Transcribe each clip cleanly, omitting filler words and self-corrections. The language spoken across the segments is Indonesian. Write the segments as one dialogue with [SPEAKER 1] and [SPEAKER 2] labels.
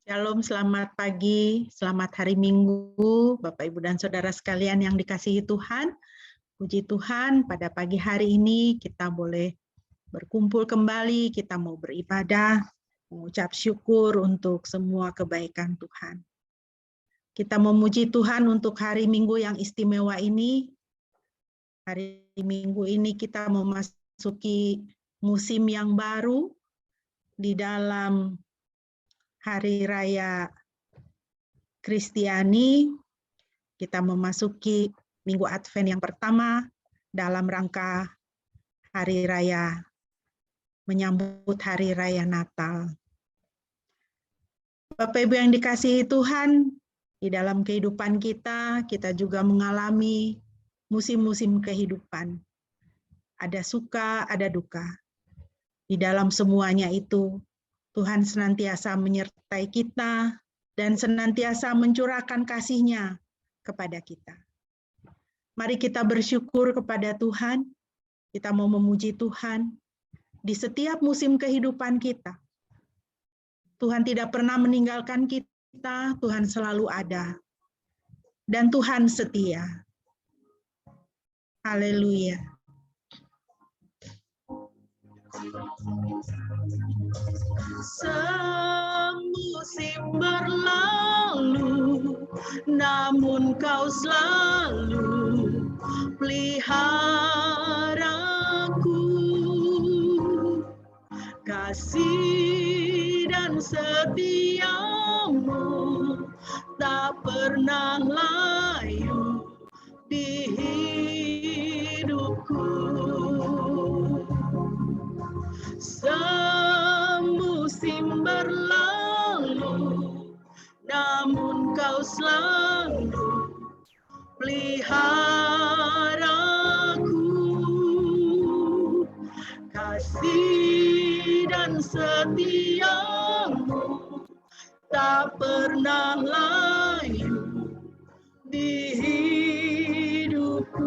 [SPEAKER 1] Shalom, selamat pagi, selamat hari Minggu, Bapak, Ibu, dan Saudara sekalian yang dikasihi Tuhan. Puji Tuhan, pada pagi hari ini kita boleh berkumpul kembali, kita mau beribadah, mengucap syukur untuk semua kebaikan Tuhan. Kita memuji Tuhan untuk hari Minggu yang istimewa ini. Hari Minggu ini kita memasuki musim yang baru di dalam Hari Raya Kristiani. Kita memasuki Minggu Advent yang pertama dalam rangka Hari Raya, menyambut Hari Raya Natal. Bapak Ibu yang dikasihi Tuhan, di dalam kehidupan kita juga mengalami musim-musim kehidupan. Ada suka, ada duka. Di dalam semuanya itu, Tuhan senantiasa menyertai kita dan senantiasa mencurahkan kasih-Nya kepada kita. Mari kita bersyukur kepada Tuhan, kita mau memuji Tuhan di setiap musim kehidupan kita. Tuhan tidak pernah meninggalkan kita, Tuhan selalu ada. Dan Tuhan setia. Haleluya. Semusim berlalu, namun Kau selalu peliharaku. Kasih dan setiamu tak pernah layu di hidupku. Semusim berlalu, namun Kau selalu peliharaku. Kasih dan setiamu tak pernah layu di hidupku.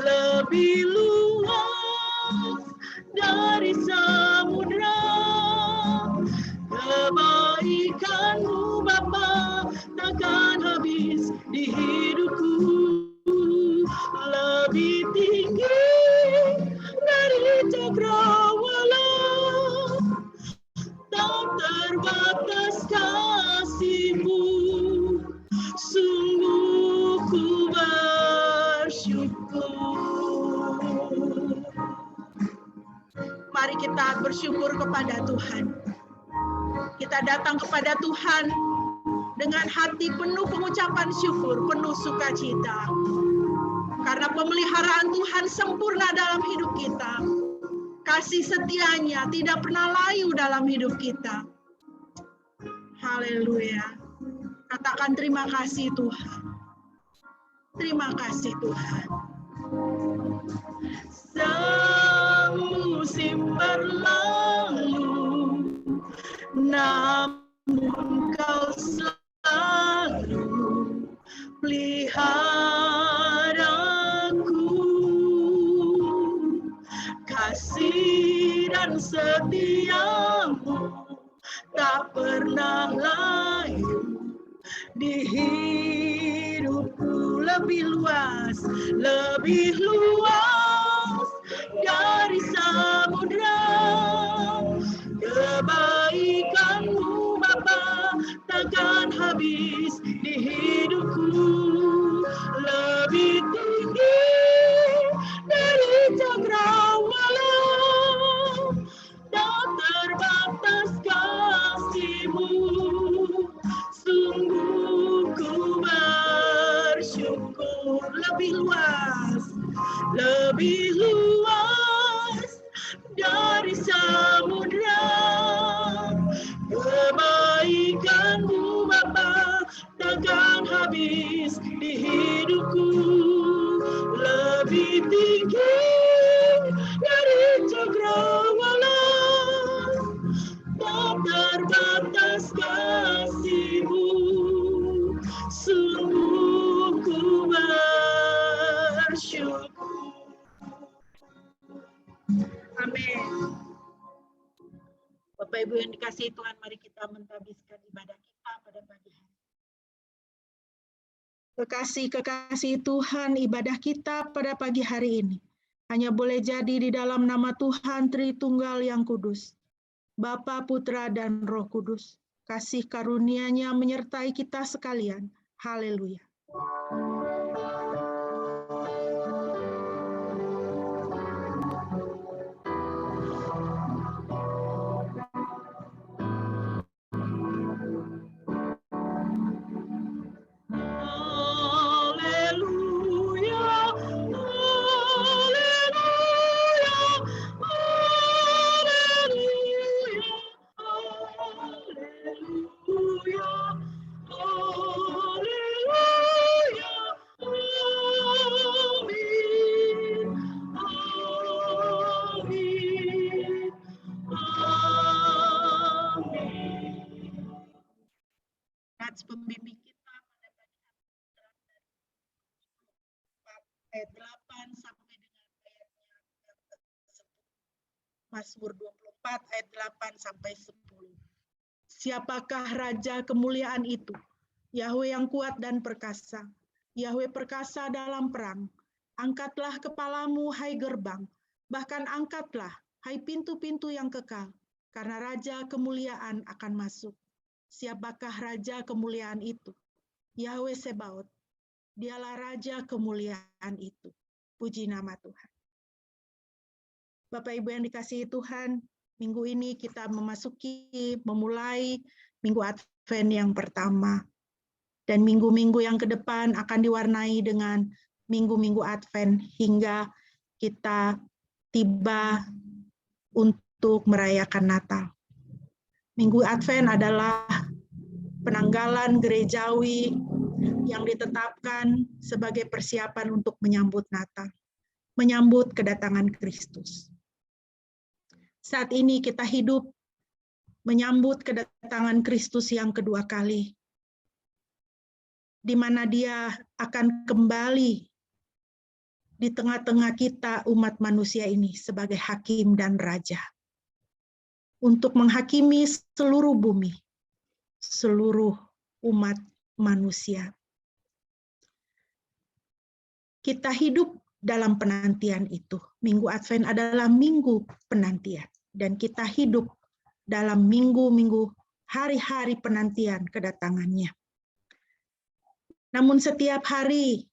[SPEAKER 1] Lebih luas dari samudra kebaikan-Mu Bapa takkan habis di hidupku. Lebih tinggi dari cakrawala, tak terbatas kasih-Mu. Sungguh ku bersyukur. Mari kita bersyukur kepada Tuhan. Kita datang kepada Tuhan dengan hati penuh pengucapan syukur, penuh sukacita. Karena pemeliharaan Tuhan sempurna dalam hidup kita. Kasih setia-Nya tidak pernah layu dalam hidup kita. Haleluya. Katakan terima kasih Tuhan. Terima kasih Tuhan. Semusim berlalu, namun Kau selalu peliharaku. Kasih dan setiamu tak pernah layu di hidupku. Lebih luas dari samudra. Kebaikan-Mu Bapa takkan habis di hidupku. Lebih tinggi dari cakrawala, tak terbatas kasih-Mu. Sungguh ku bersyukur. Lebih luas dari samudra. Kebaikan-Mu Bapa takkan habis di hidupku. Lebih tinggi dari cakrawala, tak terbatas kasih-Mu. Sungguh ku bersyukur. Amin. Bapak Ibu yang dikasihi Tuhan, mari kita mentadbiskan ibadah kita pada pagi hari. Kekasih-kekasih Tuhan, ibadah kita pada pagi hari ini hanya boleh jadi di dalam nama Tuhan Tritunggal yang kudus, Bapa, Putra, dan Roh Kudus. Kasih karunia-Nya menyertai kita sekalian. Haleluya. Pembimbing kita pada ayat 8 sampai dengan ayatnya ke-10. Mazmur 24 ayat 8 sampai 10. Siapakah raja kemuliaan itu? Yahweh yang kuat dan perkasa. Yahweh perkasa dalam perang. Angkatlah kepalamu, hai gerbang. Bahkan angkatlah, hai pintu-pintu yang kekal. Karena raja kemuliaan akan masuk. Siapakah raja kemuliaan itu? Yahweh Sebaot. Dialah raja kemuliaan itu. Puji nama Tuhan. Bapak Ibu yang dikasihi Tuhan, minggu ini kita memulai minggu Advent yang pertama. Dan minggu-minggu yang ke depan akan diwarnai dengan minggu-minggu Advent hingga kita tiba untuk merayakan Natal. Minggu Advent adalah penanggalan gerejawi yang ditetapkan sebagai persiapan untuk menyambut Natal, menyambut kedatangan Kristus. Saat ini kita hidup menyambut kedatangan Kristus yang kedua kali, di mana Dia akan kembali di tengah-tengah kita umat manusia ini sebagai hakim dan raja, untuk menghakimi seluruh bumi, seluruh umat manusia. Kita hidup dalam penantian itu. Minggu Advent adalah minggu penantian. Dan kita hidup dalam minggu-minggu, hari-hari penantian kedatangannya. Namun setiap hari,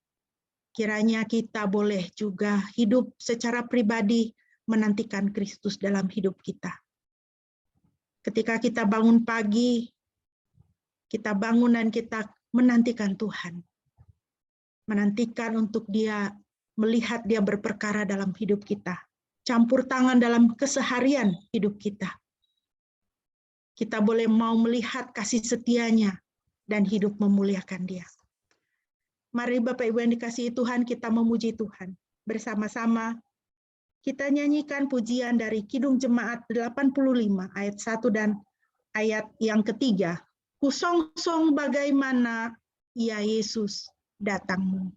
[SPEAKER 1] kiranya kita boleh juga hidup secara pribadi menantikan Kristus dalam hidup kita. Ketika kita bangun pagi, kita bangun dan kita menantikan Tuhan. Menantikan untuk Dia, melihat Dia berperkara dalam hidup kita. Campur tangan dalam keseharian hidup kita. Kita boleh mau melihat kasih setia-Nya dan hidup memuliakan Dia. Mari Bapak Ibu yang dikasihi Tuhan, kita memuji Tuhan. Bersama-sama kita nyanyikan pujian dari Kidung Jemaat 85 ayat 1 dan ayat yang ketiga. Kusongsong bagaimana ya Yesus datangmu.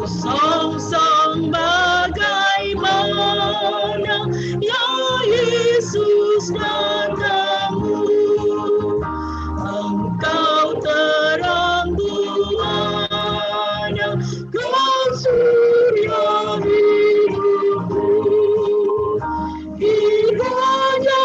[SPEAKER 1] Kusongsong bagaimana ya Yesus datangmu. Engkau terang buana, kau surya hidupku. Kiranya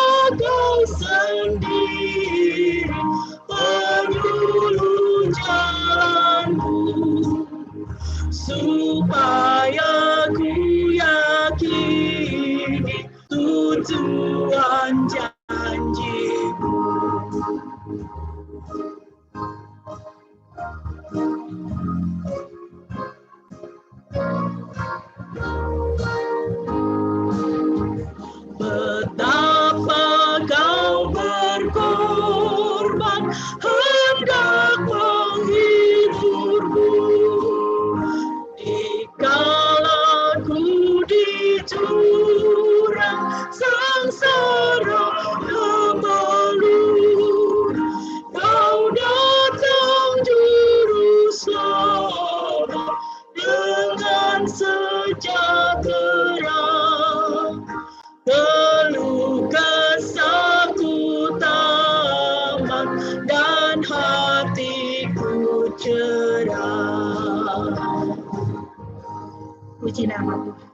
[SPEAKER 1] puji nama Tuhan.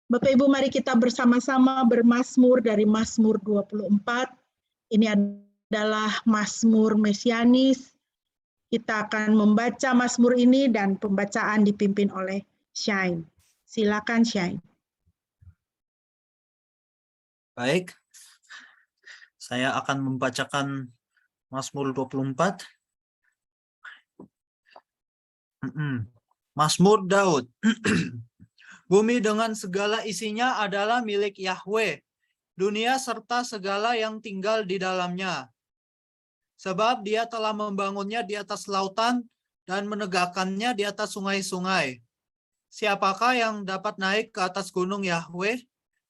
[SPEAKER 1] Bapak Ibu, mari kita bersama-sama bermazmur dari Mazmur 24. Ini adalah Mazmur Mesianis. Kita akan membaca Mazmur ini dan pembacaan dipimpin oleh Shine. Silakan Shine.
[SPEAKER 2] Baik, saya akan membacakan Mazmur 24. Mazmur Daud. Bumi dengan segala isinya adalah milik Yahweh, dunia serta segala yang tinggal di dalamnya. Sebab Dia telah membangunnya di atas lautan dan menegakkannya di atas sungai-sungai. Siapakah yang dapat naik ke atas gunung Yahweh,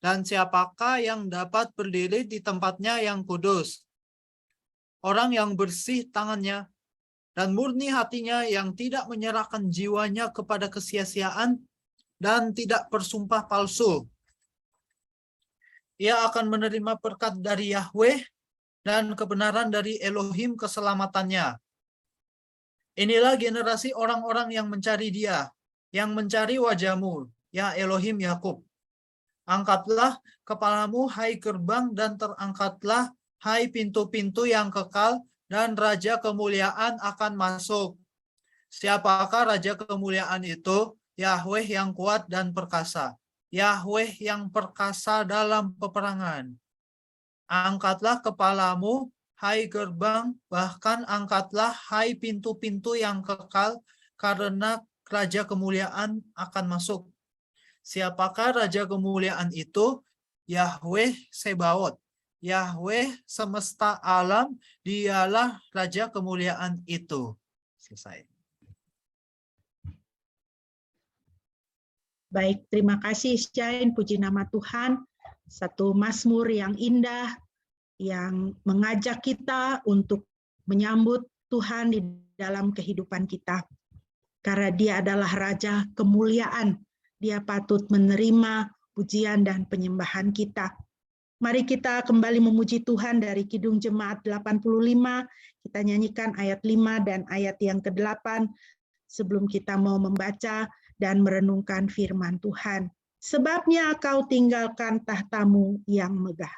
[SPEAKER 2] dan siapakah yang dapat berdiri di tempatnya yang kudus? Orang yang bersih tangannya dan murni hatinya, yang tidak menyerahkan jiwanya kepada kesia-siaan dan tidak bersumpah palsu. Ia akan menerima berkat dari Yahweh dan kebenaran dari Elohim keselamatannya. Inilah generasi orang-orang yang mencari Dia, yang mencari wajah-Mu, ya Elohim Yakub. Angkatlah kepalamu, hai gerbang, dan terangkatlah, hai pintu-pintu yang kekal, dan Raja kemuliaan akan masuk. Siapakah Raja kemuliaan itu? Yahweh yang kuat dan perkasa, Yahweh yang perkasa dalam peperangan. Angkatlah kepalamu, hai gerbang, bahkan angkatlah, hai pintu-pintu yang kekal, karena Raja kemuliaan akan masuk. Siapakah Raja kemuliaan itu? Yahweh Sebaot, Yahweh semesta alam, Dialah Raja kemuliaan itu. Selesai.
[SPEAKER 1] Baik, terima kasih Shine, puji nama Tuhan. Satu mazmur yang indah, yang mengajak kita untuk menyambut Tuhan di dalam kehidupan kita. Karena Dia adalah Raja kemuliaan, Dia patut menerima pujian dan penyembahan kita. Mari kita kembali memuji Tuhan dari Kidung Jemaat 85. Kita nyanyikan ayat 5 dan ayat yang ke-8 sebelum kita mau membaca dan merenungkan firman Tuhan. Sebabnya kau tinggalkan tahtamu yang megah.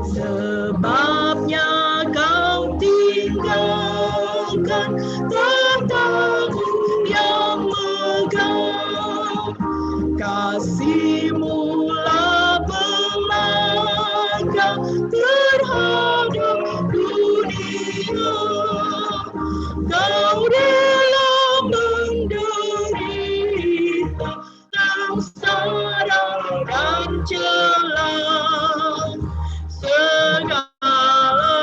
[SPEAKER 1] Sebabnya kau tinggalkan tahtamu yang megah, kasih-Mu terhadap dunia. Kau rela menderita sengsara dan celah, segala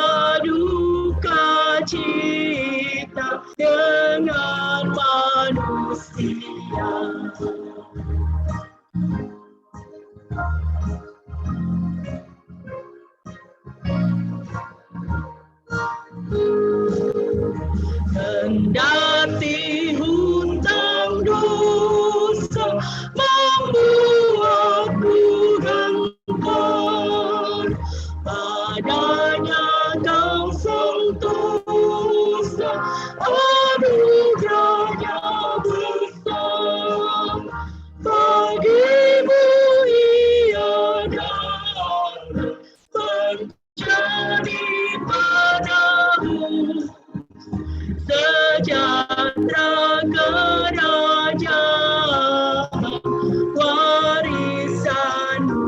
[SPEAKER 1] duka cita dengan manusia. Kendati hutang dosa membuatku gentar, padanya kau sentosa, anugerahnya besar. Bagimu ia datang menjadi padamu sejahtera kerajaan, warisan-Mu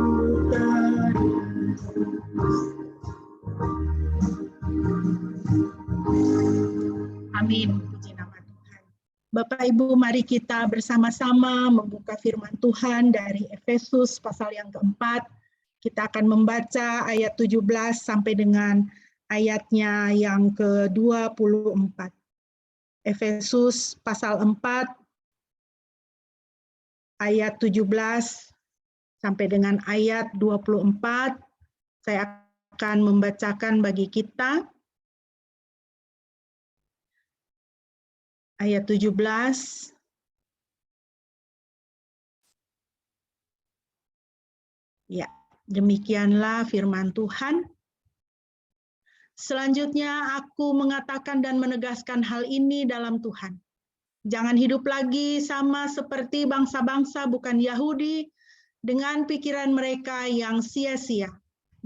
[SPEAKER 1] terus. Amin. Puji nama Tuhan. Bapak Ibu, mari kita bersama-sama membuka firman Tuhan dari Efesus pasal yang keempat. Kita akan membaca ayat 17 sampai dengan ayatnya yang ke-24. Efesus pasal 4 ayat 17 sampai dengan ayat 24. Saya akan membacakan bagi kita. Ayat 17. Ya, demikianlah firman Tuhan. Selanjutnya aku mengatakan dan menegaskan hal ini dalam Tuhan. Jangan hidup lagi sama seperti bangsa-bangsa bukan Yahudi dengan pikiran mereka yang sia-sia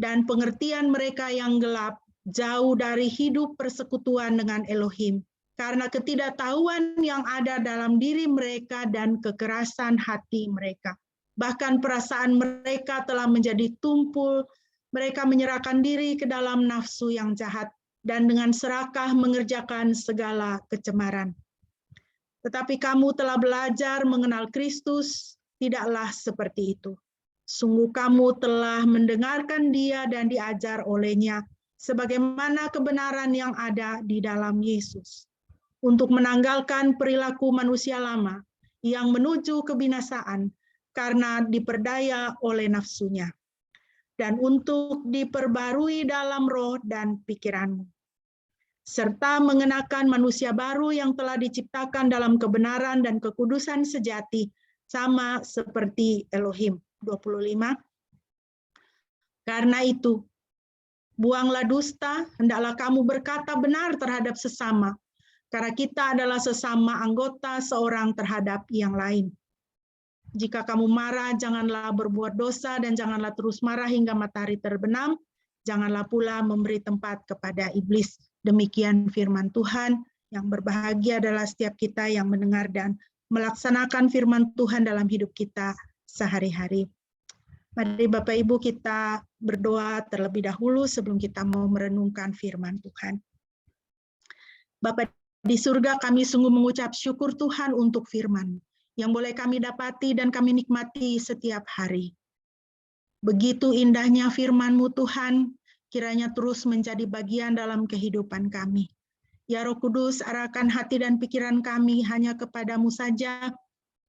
[SPEAKER 1] dan pengertian mereka yang gelap, jauh dari hidup persekutuan dengan Elohim. Karena ketidaktahuan yang ada dalam diri mereka dan kekerasan hati mereka. Bahkan perasaan mereka telah menjadi tumpul, mereka menyerahkan diri ke dalam nafsu yang jahat dan dengan serakah mengerjakan segala kecemaran. Tetapi kamu telah belajar mengenal Kristus, tidaklah seperti itu. Sungguh kamu telah mendengarkan Dia dan diajar olehnya, sebagaimana kebenaran yang ada di dalam Yesus. Untuk menanggalkan perilaku manusia lama yang menuju kebinasaan karena diperdaya oleh nafsunya, dan untuk diperbarui dalam roh dan pikiranmu, serta mengenakan manusia baru yang telah diciptakan dalam kebenaran dan kekudusan sejati, sama seperti Elohim. 25. Karena itu, buanglah dusta, hendaklah kamu berkata benar terhadap sesama, karena kita adalah sesama anggota seorang terhadap yang lain. Jika kamu marah, janganlah berbuat dosa dan janganlah terus marah hingga matahari terbenam. Janganlah pula memberi tempat kepada iblis. Demikian firman Tuhan. Yang berbahagia adalah setiap kita yang mendengar dan melaksanakan firman Tuhan dalam hidup kita sehari-hari. Mari Bapak Ibu kita berdoa terlebih dahulu sebelum kita mau merenungkan firman Tuhan. Bapa di surga, kami sungguh mengucap syukur Tuhan untuk firman yang boleh kami dapati dan kami nikmati setiap hari. Begitu indahnya firman-Mu Tuhan, kiranya terus menjadi bagian dalam kehidupan kami. Ya Roh Kudus, arahkan hati dan pikiran kami hanya kepada-Mu saja,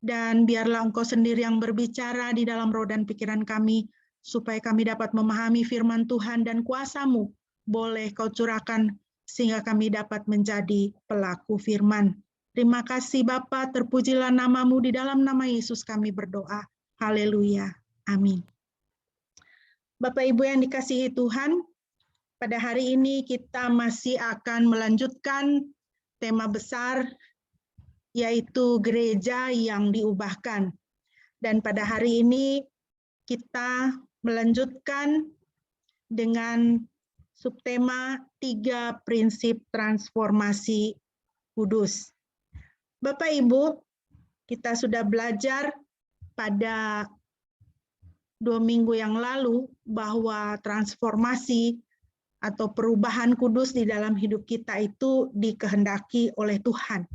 [SPEAKER 1] dan biarlah Engkau sendiri yang berbicara di dalam roh dan pikiran kami, supaya kami dapat memahami firman Tuhan dan kuasa-Mu boleh Kau curahkan sehingga kami dapat menjadi pelaku firman. Terima kasih Bapa, terpujilah nama-Mu, di dalam nama Yesus kami berdoa. Haleluya. Amin. Bapak Ibu yang dikasihi Tuhan, pada hari ini kita masih akan melanjutkan tema besar, yaitu gereja yang diubahkan. Dan pada hari ini kita melanjutkan dengan subtema 3 prinsip transformasi kudus. Bapak Ibu, kita sudah belajar pada 2 minggu yang lalu bahwa transformasi atau perubahan kudus di dalam hidup kita itu dikehendaki oleh Tuhan.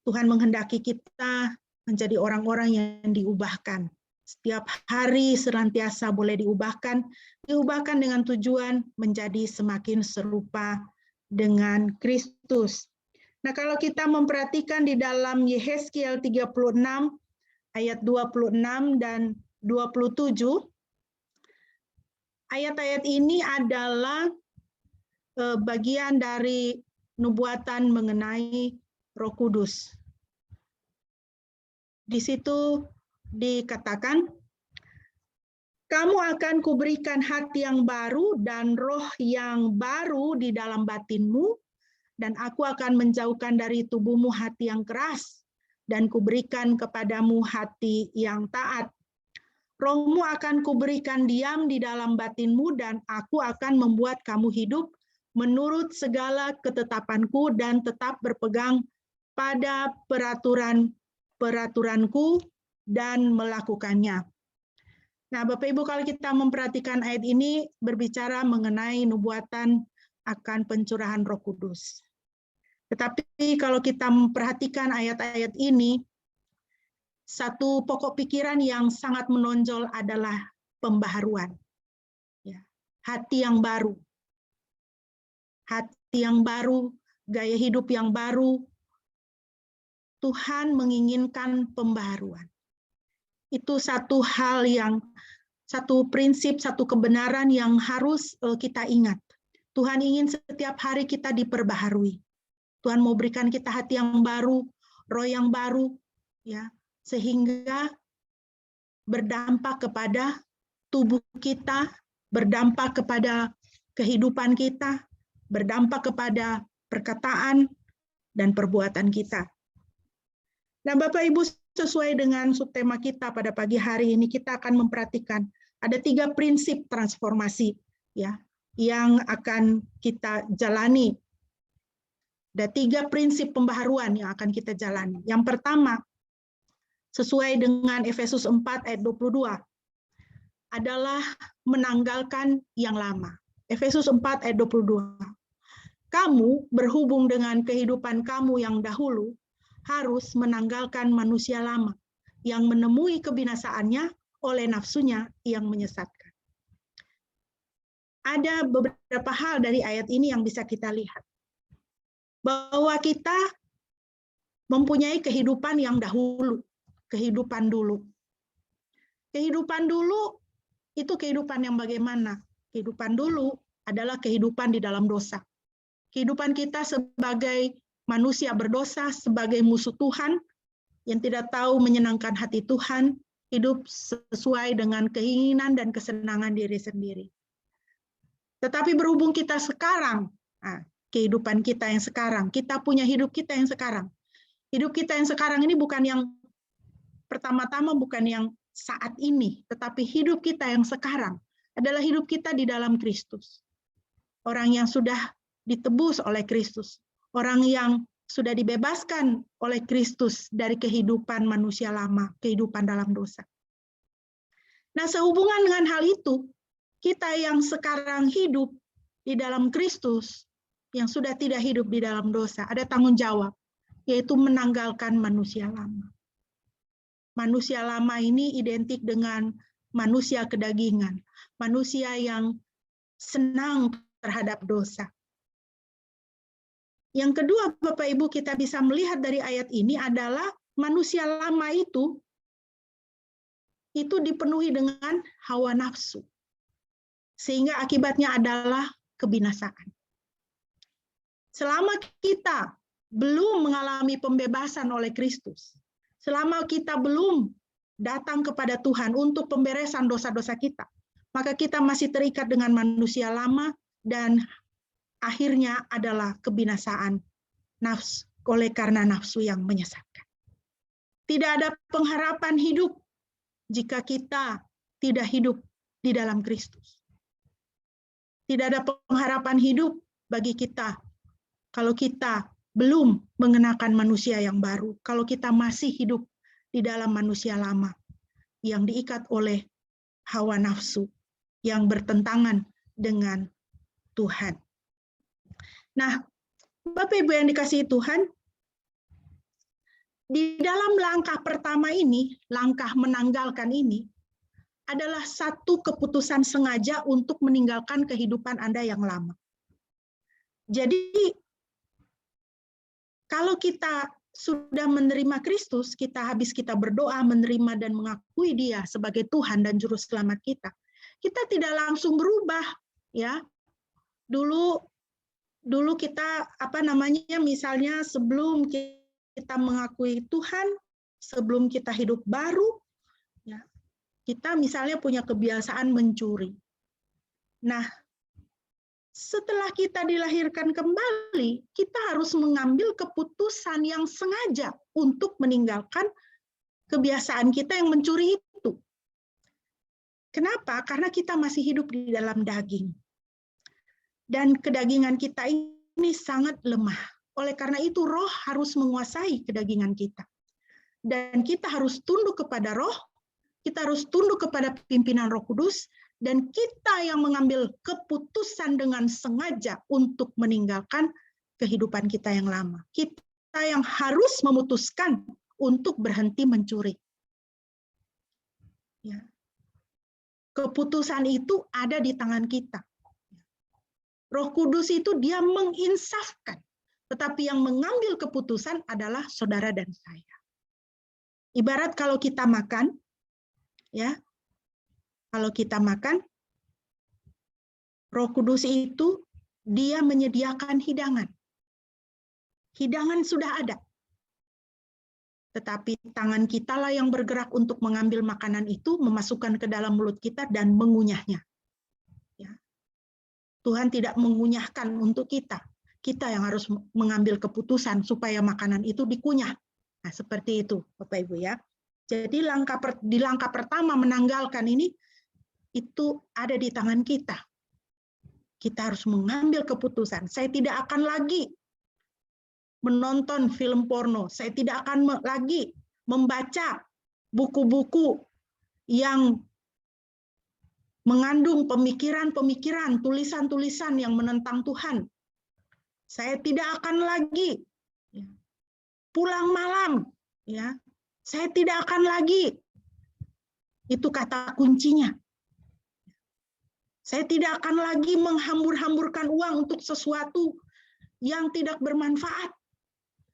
[SPEAKER 1] Tuhan menghendaki kita menjadi orang-orang yang diubahkan. Setiap hari senantiasa boleh diubahkan dengan tujuan menjadi semakin serupa dengan Kristus. Nah, kalau kita memperhatikan di dalam Yehezkiel 36 ayat 26 dan 27, ayat-ayat ini adalah bagian dari nubuatan mengenai Roh Kudus. Di situ dikatakan, kamu akan kuberikan hati yang baru dan roh yang baru di dalam batinmu, dan aku akan menjauhkan dari tubuhmu hati yang keras, dan kuberikan kepadamu hati yang taat. Rohmu akan kuberikan diam di dalam batinmu, dan aku akan membuat kamu hidup menurut segala ketetapanku dan tetap berpegang pada peraturanku dan melakukannya. Nah, Bapak Ibu, kalau kita memperhatikan ayat ini berbicara mengenai nubuatan akan pencurahan Roh Kudus. Tetapi kalau kita memperhatikan ayat-ayat ini, satu pokok pikiran yang sangat menonjol adalah pembaharuan. Ya, hati yang baru. Hati yang baru, gaya hidup yang baru. Tuhan menginginkan pembaharuan. Itu satu hal yang, satu prinsip, satu kebenaran yang harus kita ingat. Tuhan ingin setiap hari kita diperbaharui. Tuhan mau berikan kita hati yang baru, roh yang baru, ya, sehingga berdampak kepada tubuh kita, berdampak kepada kehidupan kita, berdampak kepada perkataan dan perbuatan kita. Nah, Bapak Ibu, sesuai dengan subtema kita pada pagi hari ini, kita akan memperhatikan ada 3 prinsip transformasi ya yang akan kita jalani. Ada 3 prinsip pembaharuan yang akan kita jalani. Yang pertama, sesuai dengan Efesus 4 ayat 22, adalah menanggalkan yang lama. Efesus 4 ayat 22. Kamu berhubung dengan kehidupan kamu yang dahulu harus menanggalkan manusia lama yang menemui kebinasaannya oleh nafsunya yang menyesatkan. Ada beberapa hal dari ayat ini yang bisa kita lihat. Bahwa kita mempunyai kehidupan yang dahulu, kehidupan dulu. Kehidupan dulu itu kehidupan yang bagaimana? Kehidupan dulu adalah kehidupan di dalam dosa. Kehidupan kita sebagai manusia berdosa, sebagai musuh Tuhan, yang tidak tahu menyenangkan hati Tuhan, hidup sesuai dengan keinginan dan kesenangan diri sendiri. Tetapi berhubung kita sekarang, kehidupan kita yang sekarang, kita punya hidup kita yang sekarang. Hidup kita yang sekarang ini bukan yang pertama-tama, bukan yang saat ini, tetapi hidup kita yang sekarang adalah hidup kita di dalam Kristus. Orang yang sudah ditebus oleh Kristus, orang yang sudah dibebaskan oleh Kristus dari kehidupan manusia lama, kehidupan dalam dosa. Nah, sehubungan dengan hal itu, kita yang sekarang hidup di dalam Kristus, yang sudah tidak hidup di dalam dosa, ada tanggung jawab, yaitu menanggalkan manusia lama. Manusia lama ini identik dengan manusia kedagingan, manusia yang senang terhadap dosa. Yang kedua, Bapak Ibu, kita bisa melihat dari ayat ini adalah manusia lama itu dipenuhi dengan hawa nafsu. Sehingga akibatnya adalah kebinasaan. Selama kita belum mengalami pembebasan oleh Kristus, selama kita belum datang kepada Tuhan untuk pemberesan dosa-dosa kita, maka kita masih terikat dengan manusia lama dan akhirnya adalah kebinasaan nafsu oleh karena nafsu yang menyesatkan. Tidak ada pengharapan hidup jika kita tidak hidup di dalam Kristus. Tidak ada pengharapan hidup bagi kita kalau kita belum mengenakan manusia yang baru, kalau kita masih hidup di dalam manusia lama yang diikat oleh hawa nafsu yang bertentangan dengan Tuhan. Nah, Bapak Ibu yang dikasihi Tuhan, di dalam langkah pertama ini, langkah menanggalkan ini, adalah satu keputusan sengaja untuk meninggalkan kehidupan Anda yang lama. Jadi, kalau kita sudah menerima Kristus, habis kita berdoa, menerima dan mengakui Dia sebagai Tuhan dan Juru Selamat kita tidak langsung berubah, ya. Dulu kita misalnya sebelum kita mengakui Tuhan, sebelum kita hidup baru, ya, kita misalnya punya kebiasaan mencuri. Nah, setelah kita dilahirkan kembali, kita harus mengambil keputusan yang sengaja untuk meninggalkan kebiasaan kita yang mencuri itu. Kenapa? Karena kita masih hidup di dalam daging. Dan kedagingan kita ini sangat lemah. Oleh karena itu, roh harus menguasai kedagingan kita. Dan kita harus tunduk kepada roh, kita harus tunduk kepada pimpinan Roh Kudus, dan kita yang mengambil keputusan dengan sengaja untuk meninggalkan kehidupan kita yang lama. Kita yang harus memutuskan untuk berhenti mencuri. Ya. Keputusan itu ada di tangan kita. Roh Kudus itu dia menginsafkan, tetapi yang mengambil keputusan adalah saudara dan saya. Ibarat kalau kita makan, ya, kalau kita makan, Roh Kudus itu dia menyediakan hidangan. Hidangan sudah ada. tetapi tangan kita lah yang bergerak untuk mengambil makanan itu, memasukkan ke dalam mulut kita dan mengunyahnya. Ya. Tuhan tidak mengunyahkan untuk kita. Kita yang harus mengambil keputusan supaya makanan itu dikunyah. Nah, seperti itu, Bapak Ibu ya. Jadi di langkah pertama menanggalkan ini, itu ada di tangan kita. Kita harus mengambil keputusan. Saya tidak akan lagi menonton film porno. Saya tidak akan lagi membaca buku-buku yang mengandung pemikiran-pemikiran, tulisan-tulisan yang menentang Tuhan. Saya tidak akan lagi pulang malam, ya. Saya tidak akan lagi. Itu kata kuncinya. Saya tidak akan lagi menghambur-hamburkan uang untuk sesuatu yang tidak bermanfaat.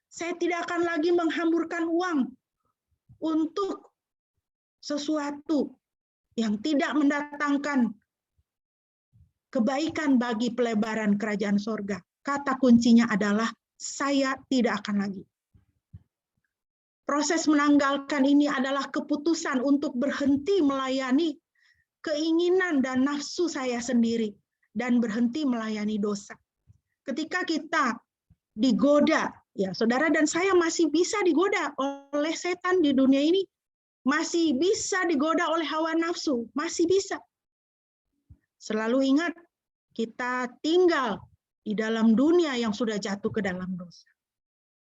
[SPEAKER 1] Saya tidak akan lagi menghamburkan uang untuk sesuatu yang tidak mendatangkan kebaikan bagi pelebaran kerajaan sorga. Kata kuncinya adalah saya tidak akan lagi. Proses menanggalkan ini adalah keputusan untuk berhenti melayani keinginan dan nafsu saya sendiri dan berhenti melayani dosa. Ketika kita digoda, ya saudara dan saya masih bisa digoda oleh setan di dunia ini, masih bisa digoda oleh hawa nafsu, masih bisa. Selalu ingat, kita tinggal di dalam dunia yang sudah jatuh ke dalam dosa.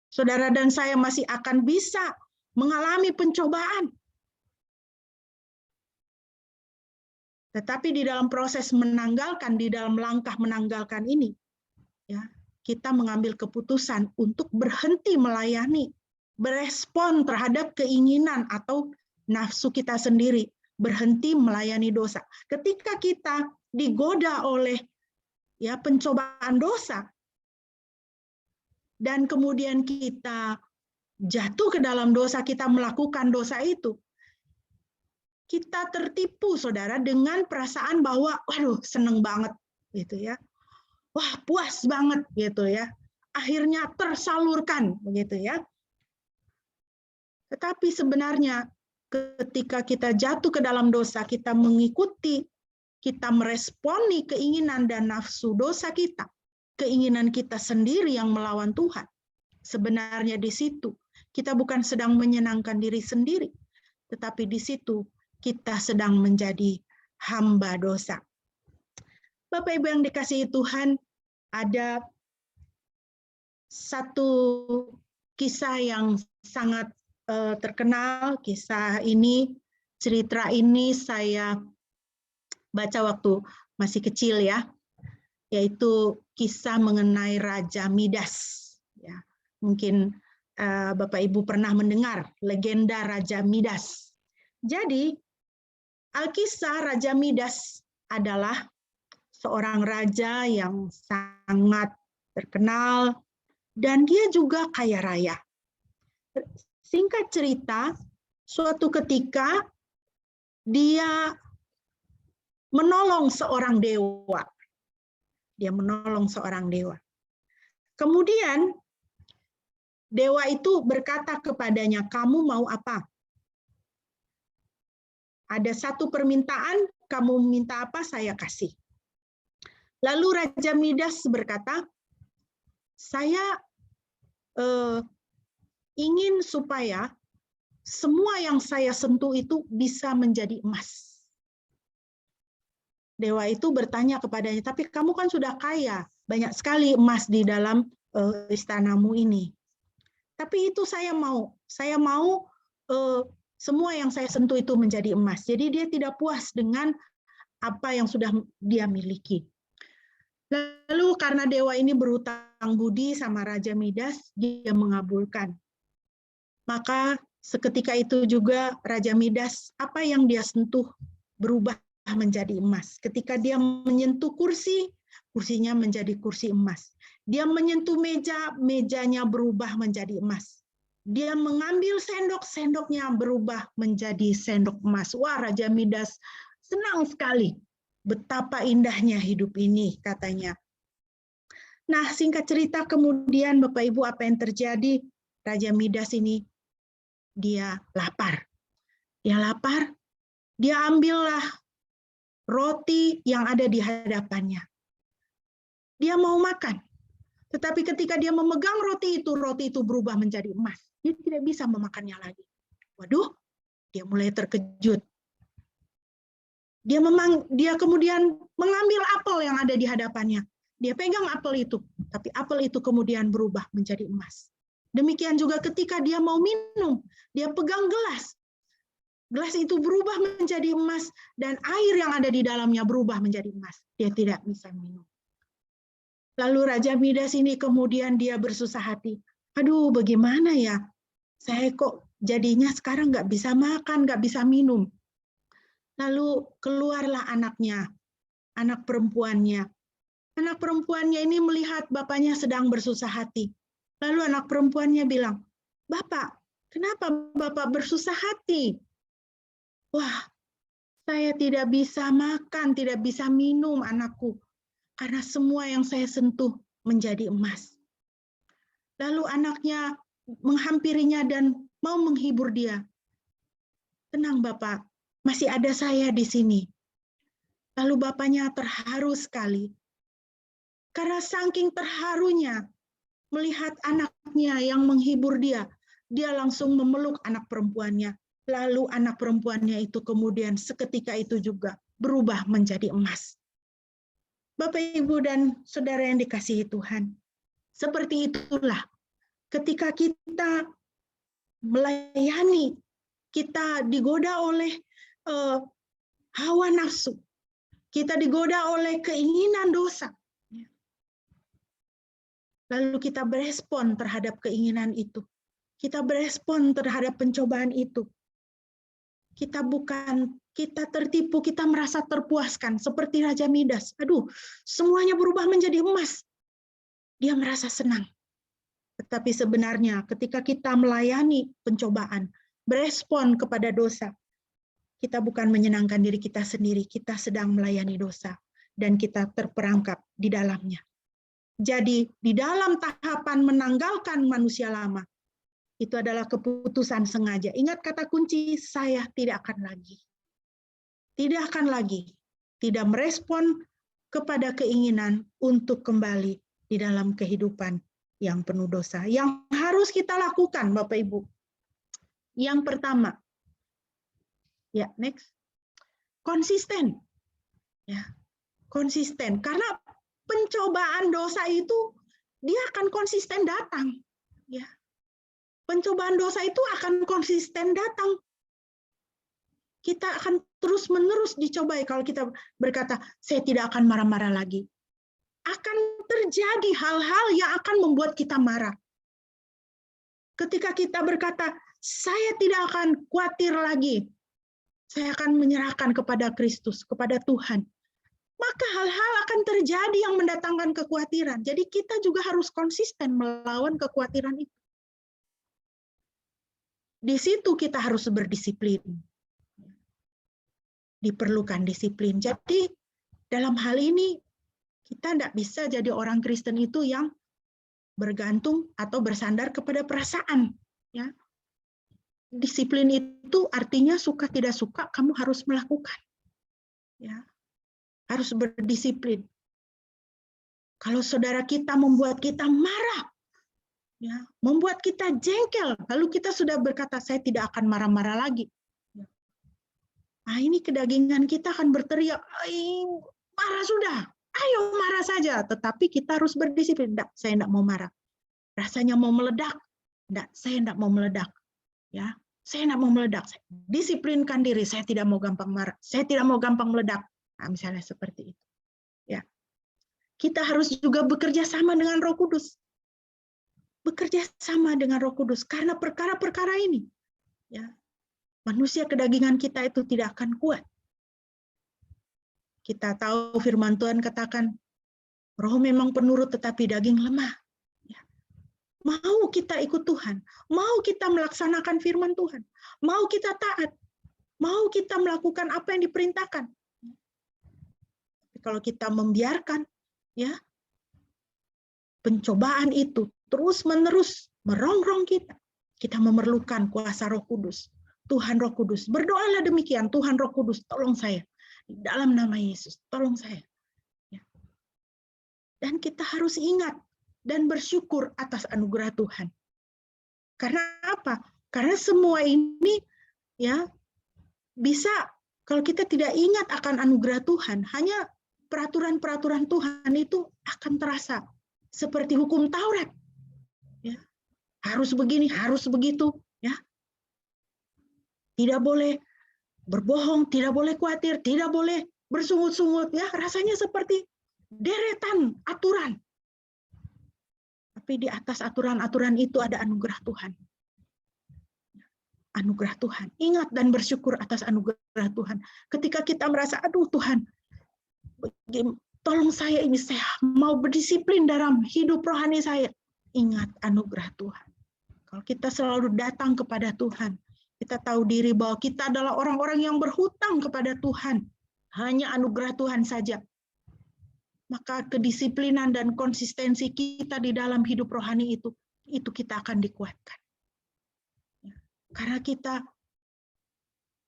[SPEAKER 1] Saudara dan saya masih akan bisa mengalami pencobaan. Tetapi di dalam proses menanggalkan, di dalam langkah menanggalkan ini, ya, kita mengambil keputusan untuk berhenti melayani, berespon terhadap keinginan atau nafsu kita sendiri, berhenti melayani dosa. Ketika kita digoda oleh ya pencobaan dosa, dan kemudian kita jatuh ke dalam dosa, kita melakukan dosa itu, kita tertipu, saudara, dengan perasaan bahwa, waduh, seneng banget, gitu ya. Wah, puas banget, gitu ya. Akhirnya tersalurkan, begitu ya. Tetapi sebenarnya ketika kita jatuh ke dalam dosa, kita mengikuti, kita meresponi keinginan dan nafsu dosa kita, keinginan kita sendiri yang melawan Tuhan. Sebenarnya di situ kita bukan sedang menyenangkan diri sendiri, tetapi di situ kita sedang menjadi hamba dosa. Bapak Ibu yang dikasihi Tuhan, ada satu kisah yang sangat terkenal. Kisah ini, cerita ini saya baca waktu masih kecil ya, yaitu kisah mengenai Raja Midas. Ya, mungkin Bapak Ibu pernah mendengar legenda Raja Midas. Jadi Alkisah Raja Midas adalah seorang raja yang sangat terkenal dan dia juga kaya raya. Singkat cerita, suatu ketika dia menolong seorang dewa. Dia menolong seorang dewa. Kemudian dewa itu berkata kepadanya, "Kamu mau apa? Ada satu permintaan, kamu minta apa, saya kasih." Lalu Raja Midas berkata, "Saya ingin supaya semua yang saya sentuh itu bisa menjadi emas." Dewa itu bertanya kepadanya, "Tapi kamu kan sudah kaya, banyak sekali emas di dalam istanamu ini." "Tapi itu saya mau semua yang saya sentuh itu menjadi emas." Jadi dia tidak puas dengan apa yang sudah dia miliki. Lalu karena dewa ini berhutang budi sama Raja Midas, dia mengabulkan. Maka seketika itu juga Raja Midas, apa yang dia sentuh berubah menjadi emas. Ketika dia menyentuh kursi, kursinya menjadi kursi emas. Dia menyentuh meja, mejanya berubah menjadi emas. Dia mengambil sendok, sendoknya berubah menjadi sendok emas. Wah, Raja Midas senang sekali. Betapa indahnya hidup ini, katanya. Nah, singkat cerita kemudian Bapak Ibu apa yang terjadi? Raja Midas ini dia lapar. Dia lapar, dia ambillah roti yang ada di hadapannya. Dia mau makan. Tetapi ketika dia memegang roti itu berubah menjadi emas. Dia tidak bisa memakannya lagi. Waduh, dia mulai terkejut. Dia kemudian mengambil apel yang ada di hadapannya. Dia pegang apel itu, tapi apel itu kemudian berubah menjadi emas. Demikian juga ketika dia mau minum, dia pegang gelas. Gelas itu berubah menjadi emas, dan air yang ada di dalamnya berubah menjadi emas. Dia tidak bisa minum. Lalu Raja Midas ini kemudian dia bersusah hati. Aduh, bagaimana ya? Saya kok jadinya sekarang nggak bisa makan, nggak bisa minum. Lalu keluarlah anaknya, anak perempuannya. Anak perempuannya ini melihat bapaknya sedang bersusah hati. Lalu anak perempuannya bilang, "Bapak, kenapa Bapak bersusah hati?" "Wah, saya tidak bisa makan, tidak bisa minum, anakku, karena semua yang saya sentuh menjadi emas." Lalu anaknya menghampirinya dan mau menghibur dia. "Tenang Bapak, masih ada saya di sini." Lalu bapaknya terharu sekali. Karena saking terharunya melihat anaknya yang menghibur dia, dia langsung memeluk anak perempuannya. Lalu anak perempuannya itu kemudian seketika itu juga berubah menjadi emas. Bapak, Ibu, dan Saudara yang dikasihi Tuhan, seperti itulah ketika kita melayani, kita digoda oleh hawa nafsu, kita digoda oleh keinginan dosa, lalu kita berespon terhadap keinginan itu, kita berespon terhadap pencobaan itu. Kita tertipu, kita merasa terpuaskan seperti Raja Midas. Aduh, semuanya berubah menjadi emas. Dia merasa senang. Tetapi sebenarnya ketika kita melayani pencobaan, berespon kepada dosa, kita bukan menyenangkan diri kita sendiri, kita sedang melayani dosa dan kita terperangkap di dalamnya. Jadi di dalam tahapan menanggalkan manusia lama, itu adalah keputusan sengaja. Ingat kata kunci, saya tidak akan lagi. Tidak akan lagi. Tidak merespon kepada keinginan untuk kembali di dalam kehidupan yang penuh dosa. Yang harus kita lakukan, Bapak Ibu. Yang pertama, ya next, konsisten. Ya, konsisten. Karena pencobaan dosa itu dia akan konsisten datang. Ya. Pencobaan dosa itu akan konsisten datang. Kita akan terus-menerus dicobai. Kalau kita berkata, saya tidak akan marah-marah lagi. Akan terjadi hal-hal yang akan membuat kita marah. Ketika kita berkata, saya tidak akan khawatir lagi. Saya akan menyerahkan kepada Kristus, kepada Tuhan. Maka hal-hal akan terjadi yang mendatangkan kekhawatiran. Jadi kita juga harus konsisten melawan kekhawatiran itu. Di situ kita harus berdisiplin. Diperlukan disiplin. Jadi dalam hal ini kita tidak bisa jadi orang Kristen itu yang bergantung atau bersandar kepada perasaan. Ya. Disiplin itu artinya suka tidak suka kamu harus melakukan. Ya. Harus berdisiplin. Kalau saudara kita membuat kita marah, ya, membuat kita jengkel, lalu kita sudah berkata, saya tidak akan marah-marah lagi. Nah, ini kedagingan kita akan berteriak, marah sudah, ayo marah saja. Tetapi kita harus berdisiplin. Tidak, saya tidak mau marah. Rasanya mau meledak. Tidak, saya tidak mau meledak. Ya, saya tidak mau meledak. Disiplinkan diri, saya tidak mau gampang marah. Saya tidak mau gampang meledak. Nah, misalnya seperti itu. Ya, kita harus juga bekerja sama dengan Roh Kudus. Bekerja sama dengan Roh Kudus karena perkara-perkara ini, ya, manusia kedagingan kita itu tidak akan kuat. Kita tahu firman Tuhan katakan, roh memang penurut tetapi daging lemah. Ya. Mau kita ikut Tuhan, mau kita melaksanakan firman Tuhan, mau kita taat, mau kita melakukan apa yang diperintahkan. Kalau kita membiarkan, ya, pencobaan itu terus-menerus merongrong kita, Kita memerlukan kuasa Roh Kudus. Tuhan Roh Kudus, berdoalah demikian, Tuhan Roh Kudus, tolong saya. Di dalam nama Yesus, tolong saya. Ya. Dan kita harus ingat dan bersyukur atas anugerah Tuhan. Karena apa? Karena semua ini ya bisa, kalau kita tidak ingat akan anugerah Tuhan, hanya peraturan-peraturan Tuhan itu akan terasa seperti hukum Taurat. Ya. Harus begini, harus begitu. Ya. Tidak boleh berbohong, tidak boleh khawatir, tidak boleh bersungut-sungut. Ya, rasanya seperti deretan aturan. Tapi di atas aturan-aturan itu ada anugerah Tuhan. Anugerah Tuhan. Ingat dan bersyukur atas anugerah Tuhan. Ketika kita merasa, aduh Tuhan, tolong saya ini, saya mau berdisiplin dalam hidup rohani saya. Ingat anugerah Tuhan. Kalau kita selalu datang kepada Tuhan, kita tahu diri bahwa kita adalah orang-orang yang berhutang kepada Tuhan. Hanya anugerah Tuhan saja. Maka kedisiplinan dan konsistensi kita di dalam hidup rohani itu kita akan dikuatkan. Karena kita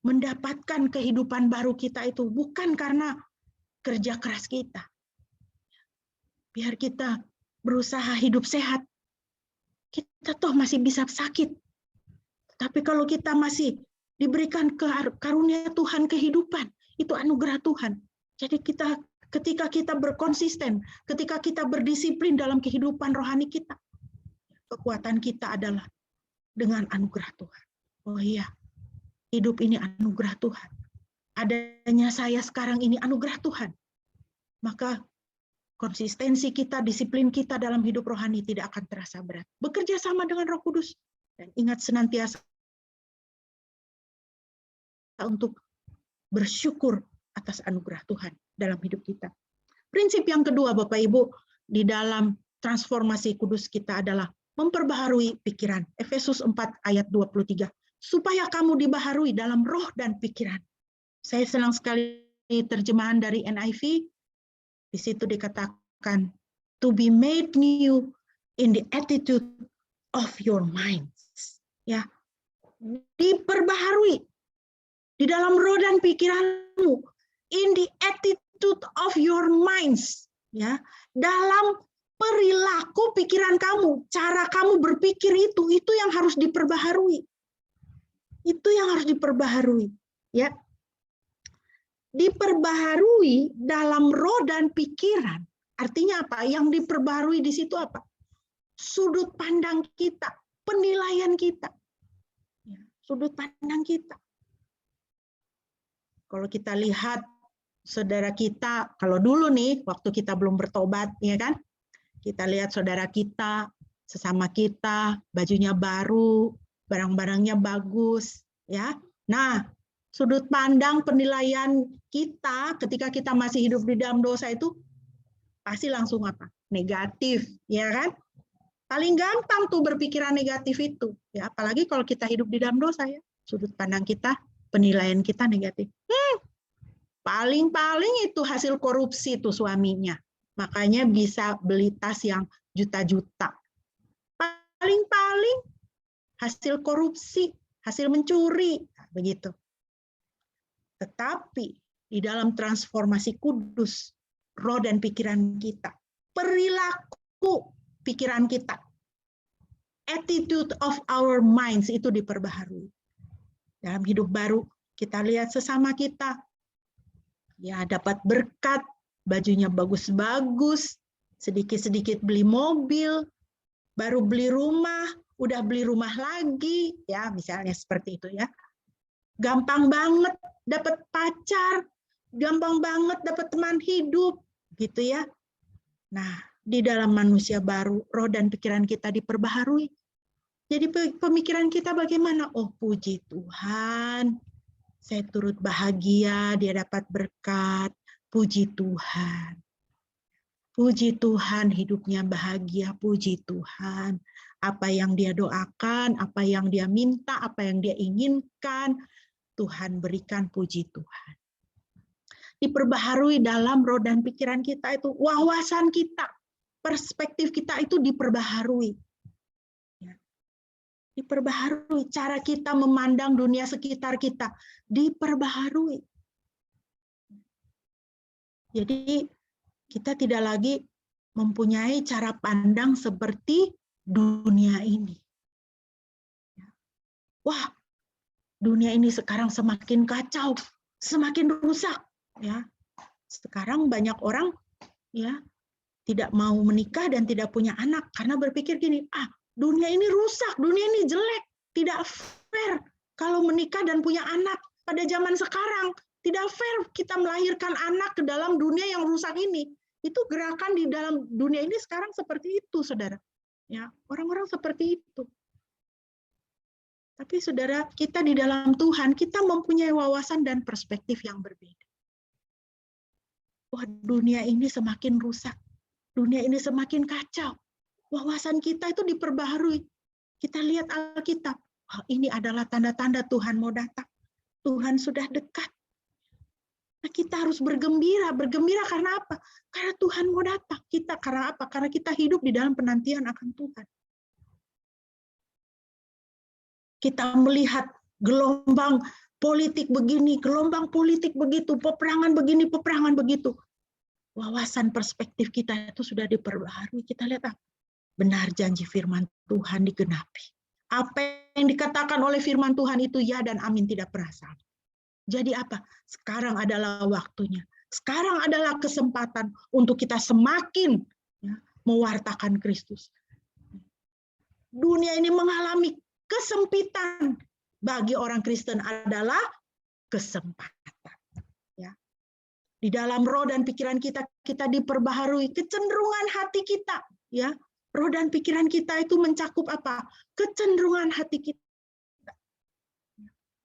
[SPEAKER 1] mendapatkan kehidupan baru kita itu bukan karena kerja keras kita. Biar kita berusaha hidup sehat, kita toh masih bisa sakit. Tapi kalau kita masih diberikan karunia Tuhan kehidupan, itu anugerah Tuhan. Jadi ketika kita berkonsisten, ketika kita berdisiplin dalam kehidupan rohani kita, kekuatan kita adalah dengan anugerah Tuhan. Oh iya, hidup ini anugerah Tuhan. Adanya saya sekarang ini anugerah Tuhan. Maka konsistensi kita, disiplin kita dalam hidup rohani tidak akan terasa berat. Bekerja sama dengan Roh Kudus. Dan ingat senantiasa untuk bersyukur atas anugerah Tuhan dalam hidup kita. Prinsip yang kedua, Bapak Ibu, di dalam transformasi kudus kita adalah memperbaharui pikiran. Efesus 4 ayat 23. Supaya kamu dibaharui dalam roh dan pikiran. Saya senang sekali terjemahan dari NIV. Di situ dikatakan, to be made new in the attitude of your minds. Ya, diperbaharui di dalam roh dan pikiranmu, in the attitude of your minds, ya, dalam perilaku pikiran kamu, cara kamu berpikir itu yang harus diperbaharui. Itu yang harus diperbaharui, ya. Diperbaharui dalam roh dan pikiran. Artinya apa? Yang diperbaharui di situ apa? Sudut pandang kita, penilaian kita. Ya, sudut pandang kita. Kalau kita lihat saudara kita, kalau dulu nih, waktu kita belum bertobat, ya kan? Kita lihat saudara kita, sesama kita, bajunya baru, barang-barangnya bagus, ya. Nah, sudut pandang penilaian kita ketika kita masih hidup di dalam dosa itu pasti langsung apa? Negatif, ya kan? Paling gampang tuh berpikiran negatif itu, ya. Apalagi kalau kita hidup di dalam dosa, ya. Sudut pandang kita, penilaian kita negatif. Paling-paling itu hasil korupsi tuh suaminya. Makanya bisa beli tas yang juta-juta. Paling-paling hasil korupsi, hasil mencuri, begitu. Tetapi di dalam transformasi kudus, roh dan pikiran kita, perilaku pikiran kita, attitude of our minds itu diperbaharui. Dalam hidup baru, kita lihat sesama kita, ya dapat berkat, bajunya bagus-bagus, sedikit-sedikit beli mobil, baru beli rumah, udah beli rumah lagi, ya misalnya seperti itu ya. Gampang banget dapat pacar, gampang banget dapat teman hidup, gitu ya. Nah, di dalam manusia baru, roh dan pikiran kita diperbaharui. Jadi pemikiran kita bagaimana? Oh, puji Tuhan, saya turut bahagia, dia dapat berkat. Puji Tuhan. Puji Tuhan, hidupnya bahagia. Puji Tuhan. Apa yang dia doakan, apa yang dia minta, apa yang dia inginkan, Tuhan berikan, puji Tuhan. Diperbaharui dalam roh dan pikiran kita itu, wawasan kita, perspektif kita itu diperbaharui. Diperbaharui. Cara kita memandang dunia sekitar kita diperbaharui. Jadi kita tidak lagi mempunyai cara pandang seperti dunia ini. Wah, dunia ini sekarang semakin kacau, semakin rusak. Ya, sekarang banyak orang ya tidak mau menikah dan tidak punya anak karena berpikir gini, dunia ini rusak, dunia ini jelek, tidak fair kalau menikah dan punya anak pada zaman sekarang. Tidak fair kita melahirkan anak ke dalam dunia yang rusak ini. Itu gerakan di dalam dunia ini sekarang seperti itu, saudara. Ya, orang-orang seperti itu. Tapi saudara, kita di dalam Tuhan, kita mempunyai wawasan dan perspektif yang berbeda. Wah, dunia ini semakin rusak. Dunia ini semakin kacau. Wawasan kita itu diperbaharui. Kita lihat Alkitab. Oh, ini adalah tanda-tanda Tuhan mau datang. Tuhan sudah dekat. Nah, kita harus bergembira. Bergembira karena apa? Karena Tuhan mau datang. Kita karena apa? Karena kita hidup di dalam penantian akan Tuhan. Kita melihat gelombang politik begini, gelombang politik begitu, peperangan begini, peperangan begitu. Wawasan perspektif kita itu sudah diperbaharui. Kita lihat benar janji firman Tuhan digenapi. Apa yang dikatakan oleh firman Tuhan itu ya dan amin, tidak pernah salah. Jadi apa? Sekarang adalah waktunya. Sekarang adalah kesempatan untuk kita semakin mewartakan Kristus. Dunia ini mengalami kesempitan. Bagi orang Kristen adalah kesempatan. Ya. Di dalam roh dan pikiran kita, kita diperbaharui kecenderungan hati kita. Ya, roh dan pikiran kita itu mencakup apa? Kecenderungan hati kita.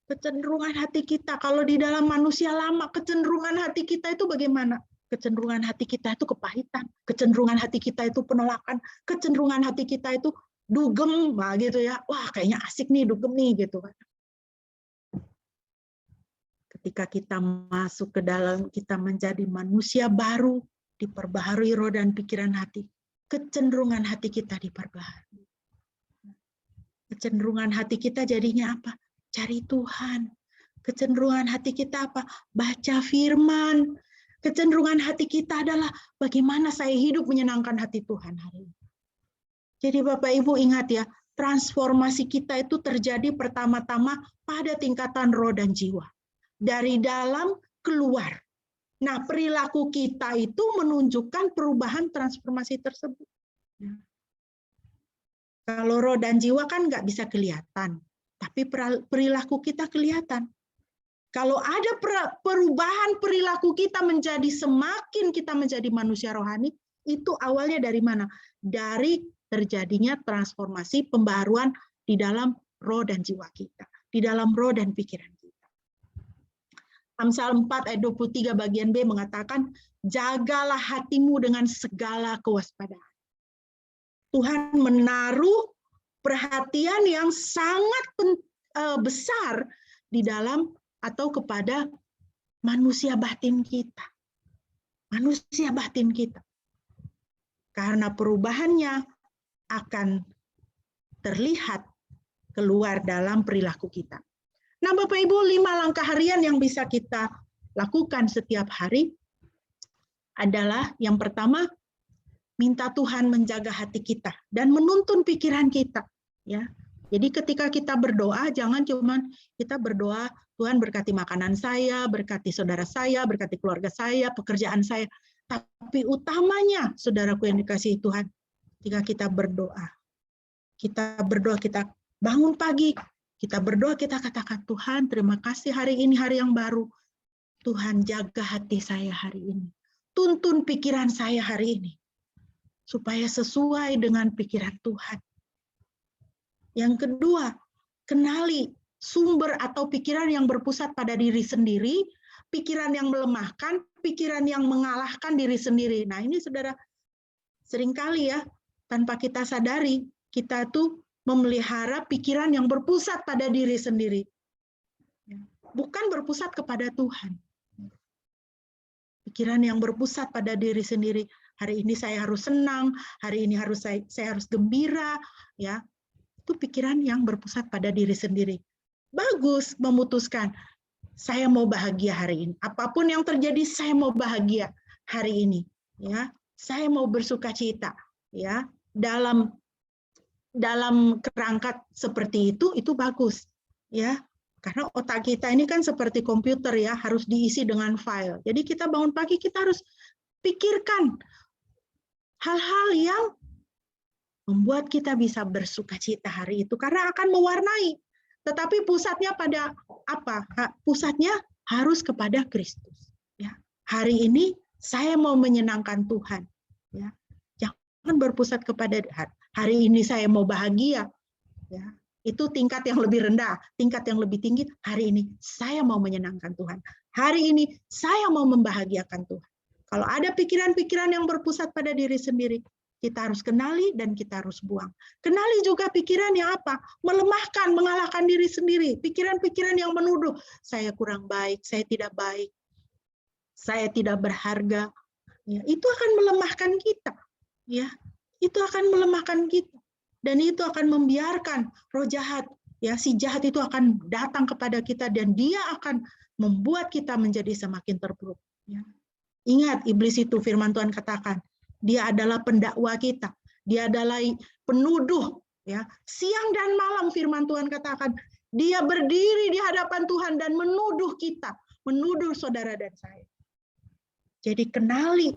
[SPEAKER 1] Kecenderungan hati kita. Kalau di dalam manusia lama, kecenderungan hati kita itu bagaimana? Kecenderungan hati kita itu kepahitan. Kecenderungan hati kita itu penolakan. Kecenderungan hati kita itu dugem, gitu ya. Wah, kayaknya asik nih, dugem nih, gitu. Ketika kita masuk ke dalam, kita menjadi manusia baru, diperbaharui roh dan pikiran hati. Kecenderungan hati kita diperbaharui. Kecenderungan hati kita jadinya apa? Cari Tuhan. Kecenderungan hati kita apa? Baca firman. Kecenderungan hati kita adalah bagaimana saya hidup menyenangkan hati Tuhan hari ini. Jadi Bapak Ibu ingat ya, transformasi kita itu terjadi pertama-tama pada tingkatan roh dan jiwa. Dari dalam keluar. Nah, perilaku kita itu menunjukkan perubahan transformasi tersebut. Kalau roh dan jiwa kan nggak bisa kelihatan. Tapi perilaku kita kelihatan. Kalau ada perubahan perilaku kita menjadi semakin kita menjadi manusia rohani, itu awalnya dari mana? Dari terjadinya transformasi pembaharuan di dalam roh dan jiwa kita. Di dalam roh dan pikiran kita. Amsal 4 ayat 23 bagian B mengatakan, jagalah hatimu dengan segala kewaspadaan. Tuhan menaruh perhatian yang sangat besar di dalam atau kepada manusia batin kita. Manusia batin kita. Karena perubahannya akan terlihat keluar dalam perilaku kita. Nah, Bapak Ibu, 5 langkah harian yang bisa kita lakukan setiap hari adalah yang pertama, minta Tuhan menjaga hati kita dan menuntun pikiran kita. Ya, jadi ketika kita berdoa, jangan cuma kita berdoa, Tuhan berkati makanan saya, berkati saudara saya, berkati keluarga saya, pekerjaan saya. Tapi utamanya, saudaraku yang dikasihi Tuhan, ketika kita berdoa, kita bangun pagi, kita berdoa, kita katakan, Tuhan terima kasih hari ini hari yang baru. Tuhan jaga hati saya hari ini. Tuntun pikiran saya hari ini. Supaya sesuai dengan pikiran Tuhan. Yang kedua, kenali sumber atau pikiran yang berpusat pada diri sendiri, pikiran yang melemahkan, pikiran yang mengalahkan diri sendiri. Nah ini saudara, seringkali ya, tanpa kita sadari, kita tuh memelihara pikiran yang berpusat pada diri sendiri. Bukan berpusat kepada Tuhan. Pikiran yang berpusat pada diri sendiri. Hari ini saya harus senang, hari ini saya harus gembira, ya. itu pikiran yang berpusat pada diri sendiri. Bagus memutuskan, saya mau bahagia hari ini. Apapun yang terjadi, saya mau bahagia hari ini. Ya, saya mau bersukacita. Ya, dalam kerangka seperti itu bagus. Ya, karena otak kita ini kan seperti komputer ya, harus diisi dengan file. Jadi kita bangun pagi, kita harus pikirkan hal-hal yang membuat kita bisa bersukacita hari itu, karena akan mewarnai. Tetapi pusatnya pada apa? Pusatnya harus kepada Kristus. Ya. Hari ini saya mau menyenangkan Tuhan. Ya. Jangan berpusat kepada hari ini saya mau bahagia. Ya. Itu tingkat yang lebih rendah. Tingkat yang lebih tinggi, hari ini saya mau menyenangkan Tuhan. Hari ini saya mau membahagiakan Tuhan. Kalau ada pikiran-pikiran yang berpusat pada diri sendiri, kita harus kenali dan kita harus buang. Kenali juga pikiran yang apa? Melemahkan, mengalahkan diri sendiri. Pikiran-pikiran yang menuduh, saya kurang baik, saya tidak baik, saya tidak berharga. Ya, itu akan melemahkan kita. Ya, itu akan melemahkan kita. Dan itu akan membiarkan roh jahat. Ya, si jahat itu akan datang kepada kita dan dia akan membuat kita menjadi semakin terpuruk. Ya. Ingat, iblis itu firman Tuhan katakan, dia adalah pendakwa kita. Dia adalah penuduh. Ya. Siang dan malam firman Tuhan katakan, dia berdiri di hadapan Tuhan dan menuduh kita. Menuduh saudara dan saya. Jadi kenali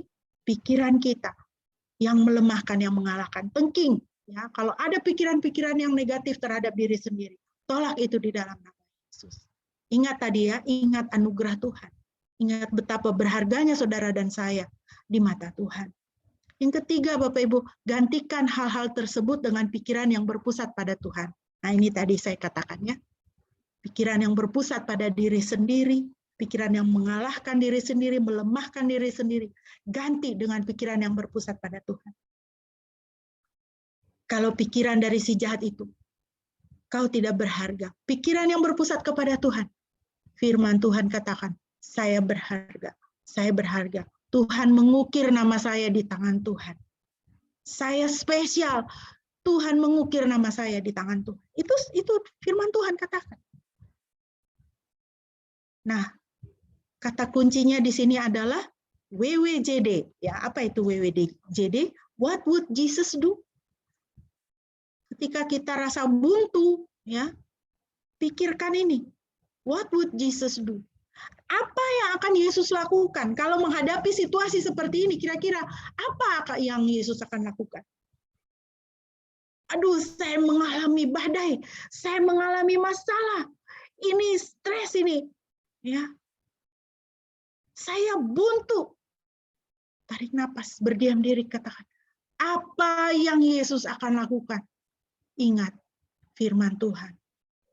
[SPEAKER 1] pikiran kita yang melemahkan, yang mengalahkan. Tengking. Ya. Kalau ada pikiran-pikiran yang negatif terhadap diri sendiri, tolak itu di dalam nama Yesus. Ingat tadi ya, ingat anugerah Tuhan. Ingat betapa berharganya saudara dan saya di mata Tuhan. Yang ketiga, Bapak Ibu, gantikan hal-hal tersebut dengan pikiran yang berpusat pada Tuhan. Nah, ini tadi saya katakan ya. Pikiran yang berpusat pada diri sendiri, pikiran yang mengalahkan diri sendiri, melemahkan diri sendiri, ganti dengan pikiran yang berpusat pada Tuhan. Kalau pikiran dari si jahat itu, kau tidak berharga. Pikiran yang berpusat kepada Tuhan. Firman Tuhan katakan, saya berharga, saya berharga. Tuhan mengukir nama saya di tangan Tuhan. Saya spesial. Tuhan mengukir nama saya di tangan Tuhan. Itu firman Tuhan katakan. Nah, kata kuncinya di sini adalah WWJD. Ya, apa itu WWJD? What would Jesus do? Ketika kita rasa buntu, ya, pikirkan ini. What would Jesus do? Apa yang akan Yesus lakukan kalau menghadapi situasi seperti ini? Kira-kira apa yang Yesus akan lakukan? Aduh, saya mengalami badai, saya mengalami masalah, ini stres ini, ya. Saya buntu. Tarik napas, berdiam diri, katakan, apa yang Yesus akan lakukan? Ingat firman Tuhan,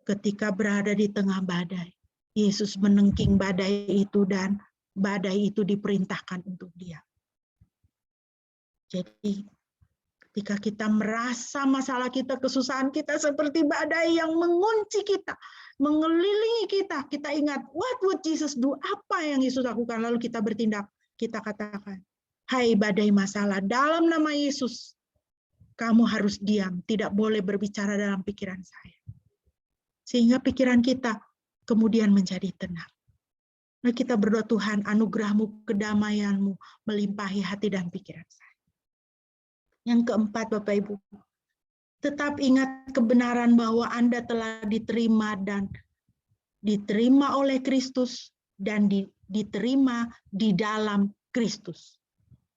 [SPEAKER 1] ketika berada di tengah badai, Yesus menengking badai itu dan badai itu diperintahkan untuk dia. Jadi ketika kita merasa masalah kita, kesusahan kita seperti badai yang mengunci kita, mengelilingi kita, kita ingat, what would Jesus do? Apa yang Yesus lakukan? Lalu kita bertindak, kita katakan, hai badai masalah, dalam nama Yesus, kamu harus diam, tidak boleh berbicara dalam pikiran saya. Sehingga pikiran kita kemudian menjadi tenang. Nah, kita berdoa, Tuhan, anugerah-Mu, kedamaian-Mu melimpahi hati dan pikiran saya. Yang keempat, Bapak Ibu, tetap ingat kebenaran bahwa Anda telah diterima dan diterima oleh Kristus dan diterima di dalam Kristus.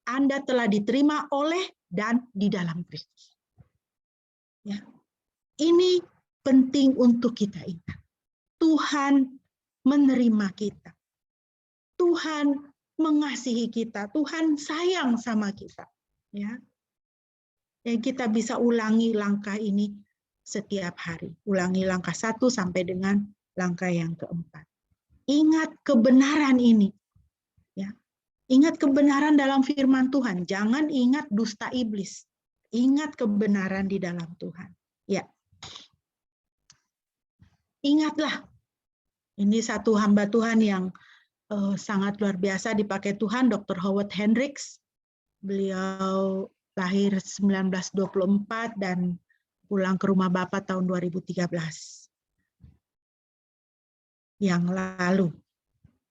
[SPEAKER 1] Anda telah diterima oleh dan di dalam Kristus. Ya. Ini penting untuk kita ingat. Tuhan menerima kita. Tuhan mengasihi kita. Tuhan sayang sama kita. Ya. Dan kita bisa ulangi langkah ini setiap hari. Ulangi langkah 1 sampai dengan langkah yang keempat. Ingat kebenaran ini. Ya. Ingat kebenaran dalam firman Tuhan. Jangan ingat dusta iblis. Ingat kebenaran di dalam Tuhan. Ya. Ingatlah, ini satu hamba Tuhan yang sangat luar biasa dipakai Tuhan, Dr. Howard Hendricks. Beliau lahir 1924 dan pulang ke rumah Bapak tahun 2013 yang lalu.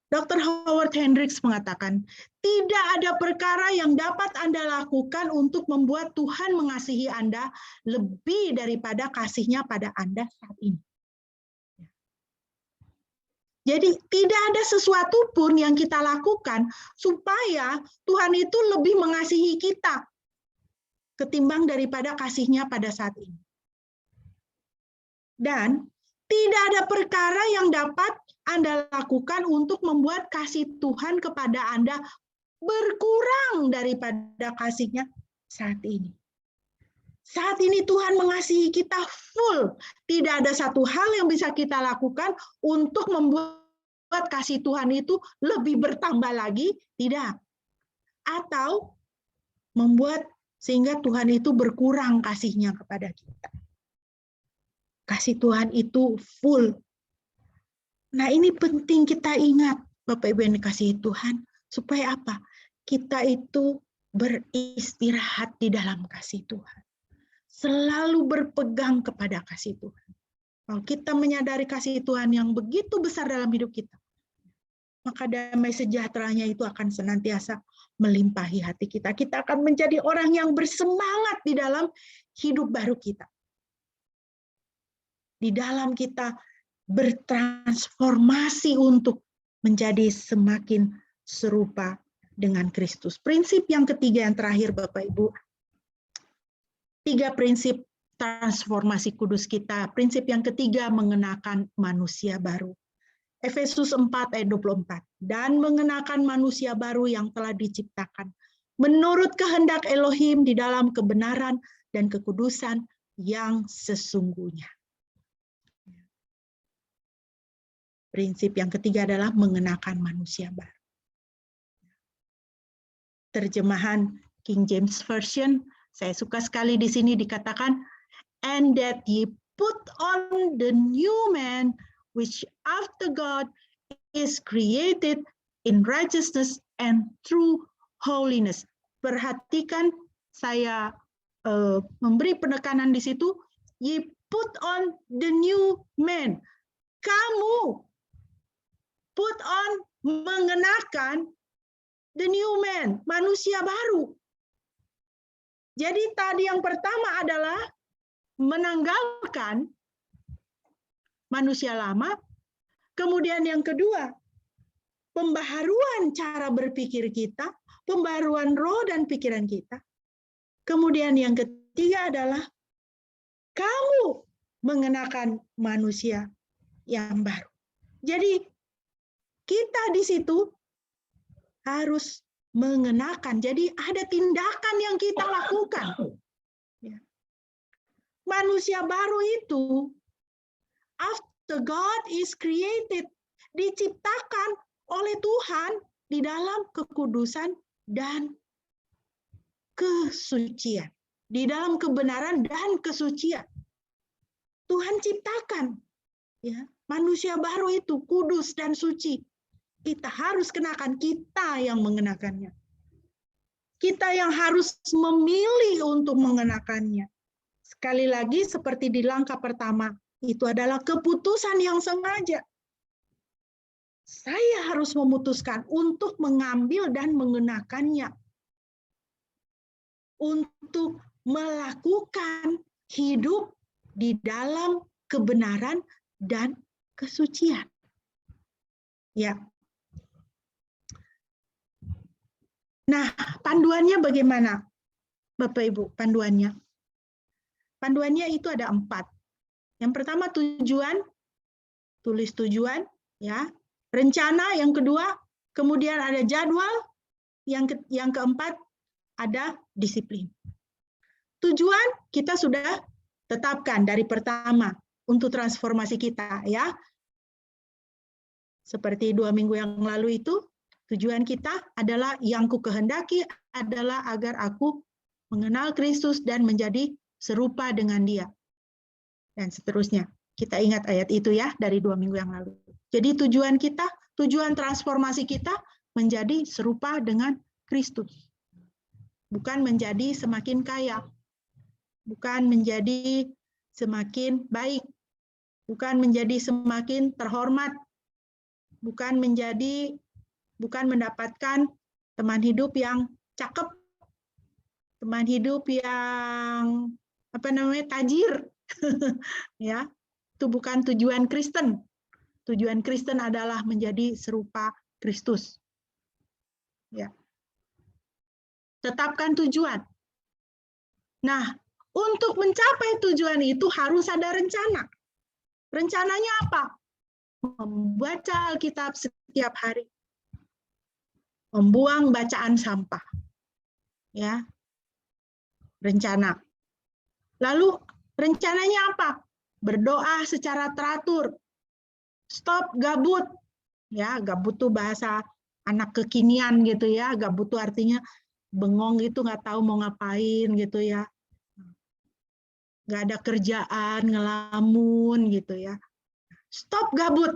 [SPEAKER 1] Dr. Howard Hendricks mengatakan, tidak ada perkara yang dapat Anda lakukan untuk membuat Tuhan mengasihi Anda lebih daripada kasih-Nya pada Anda saat ini. Jadi tidak ada sesuatu pun yang kita lakukan supaya Tuhan itu lebih mengasihi kita ketimbang daripada kasih-Nya pada saat ini. Dan tidak ada perkara yang dapat Anda lakukan untuk membuat kasih Tuhan kepada Anda berkurang daripada kasih-Nya saat ini. Saat ini Tuhan mengasihi kita full. Tidak ada satu hal yang bisa kita lakukan untuk membuat kasih Tuhan itu lebih bertambah lagi, tidak. Atau membuat sehingga Tuhan itu berkurang kasih-Nya kepada kita. Kasih Tuhan itu full. Nah, ini penting kita ingat, Bapak Ibu yang dikasihi Tuhan, supaya apa? Kita itu beristirahat di dalam kasih Tuhan. Selalu berpegang kepada kasih Tuhan. Kalau kita menyadari kasih Tuhan yang begitu besar dalam hidup kita, maka damai sejahteranya itu akan senantiasa melimpahi hati kita. Kita akan menjadi orang yang bersemangat di dalam hidup baru kita. Di dalam kita bertransformasi untuk menjadi semakin serupa dengan Kristus. Prinsip yang ketiga yang terakhir, Bapak Ibu. 3 prinsip transformasi kudus kita. Prinsip yang ketiga, mengenakan manusia baru. Efesus 4 ayat 24. Dan mengenakan manusia baru yang telah diciptakan menurut kehendak Elohim di dalam kebenaran dan kekudusan yang sesungguhnya. Prinsip yang ketiga adalah mengenakan manusia baru. Terjemahan King James Version, saya suka sekali di sini dikatakan, and that ye put on the new man, which after God is created in righteousness and true holiness. Perhatikan, saya memberi penekanan di situ, ye put on the new man. Kamu put on, mengenakan the new man, manusia baru. Jadi tadi yang pertama adalah menanggalkan manusia lama, kemudian yang kedua, pembaharuan cara berpikir kita, pembaharuan roh dan pikiran kita. Kemudian yang ketiga adalah kamu mengenakan manusia yang baru. Jadi kita di situ harus mengenakan. Jadi ada tindakan yang kita lakukan. Manusia baru itu, after God is created, diciptakan oleh Tuhan di dalam kekudusan dan kesucian. Di dalam kebenaran dan kesucian. Tuhan ciptakan ya, manusia baru itu kudus dan suci. Kita harus kenakan, kita yang mengenakannya. Kita yang harus memilih untuk mengenakannya. Sekali lagi seperti di langkah pertama, itu adalah keputusan yang sengaja. Saya harus memutuskan untuk mengambil dan mengenakannya. Untuk melakukan hidup di dalam kebenaran dan kesucian. Ya. Nah, panduannya bagaimana, Bapak Ibu? Panduannya itu ada 4. Yang pertama tujuan, tulis tujuan, ya. Rencana yang kedua, kemudian ada jadwal, yang keempat ada disiplin. Tujuan kita sudah tetapkan dari pertama untuk transformasi kita, ya. Seperti 2 minggu yang lalu itu, tujuan kita adalah yang ku kehendaki adalah agar aku mengenal Kristus dan menjadi serupa dengan Dia. Dan seterusnya. Kita ingat ayat itu ya dari 2 minggu yang lalu. Jadi tujuan kita, tujuan transformasi kita menjadi serupa dengan Kristus. Bukan menjadi semakin kaya. Bukan menjadi semakin baik, bukan menjadi semakin terhormat, bukan mendapatkan teman hidup yang cakep, teman hidup yang tajir. Ya, itu bukan tujuan Kristen. Tujuan Kristen adalah menjadi serupa Kristus. Ya. Tetapkan tujuan. Nah, untuk mencapai tujuan itu harus ada rencana. Rencananya apa? Membaca Alkitab setiap hari. Membuang bacaan sampah. Ya. Rencana. Lalu rencananya apa? Berdoa secara teratur. Stop gabut. Ya, gabut tuh bahasa anak kekinian gitu ya. Gabut tuh artinya bengong gitu, nggak tahu mau ngapain gitu ya. Nggak ada kerjaan, ngelamun gitu ya. Stop gabut.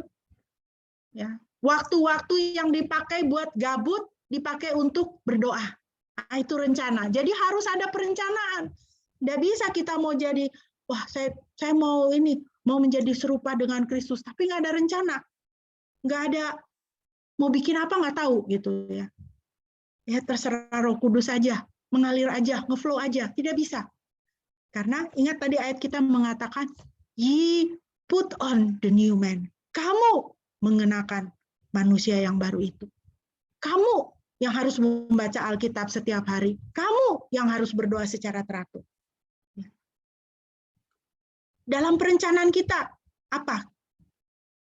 [SPEAKER 1] Ya. Waktu-waktu yang dipakai buat gabut dipakai untuk berdoa. Nah, itu rencana. Jadi harus ada perencanaan. Nggak bisa kita mau jadi, wah saya mau menjadi serupa dengan Kristus, tapi nggak ada rencana. Nggak ada, mau bikin apa nggak tahu gitu ya. Ya terserah Roh Kudus aja, mengalir aja, ngeflow aja. Tidak bisa. Karena ingat tadi ayat kita mengatakan, ye put on the new man. Kamu mengenakan manusia yang baru itu. Kamu yang harus membaca Alkitab setiap hari. Kamu yang harus berdoa secara teratur. Dalam perencanaan kita, apa?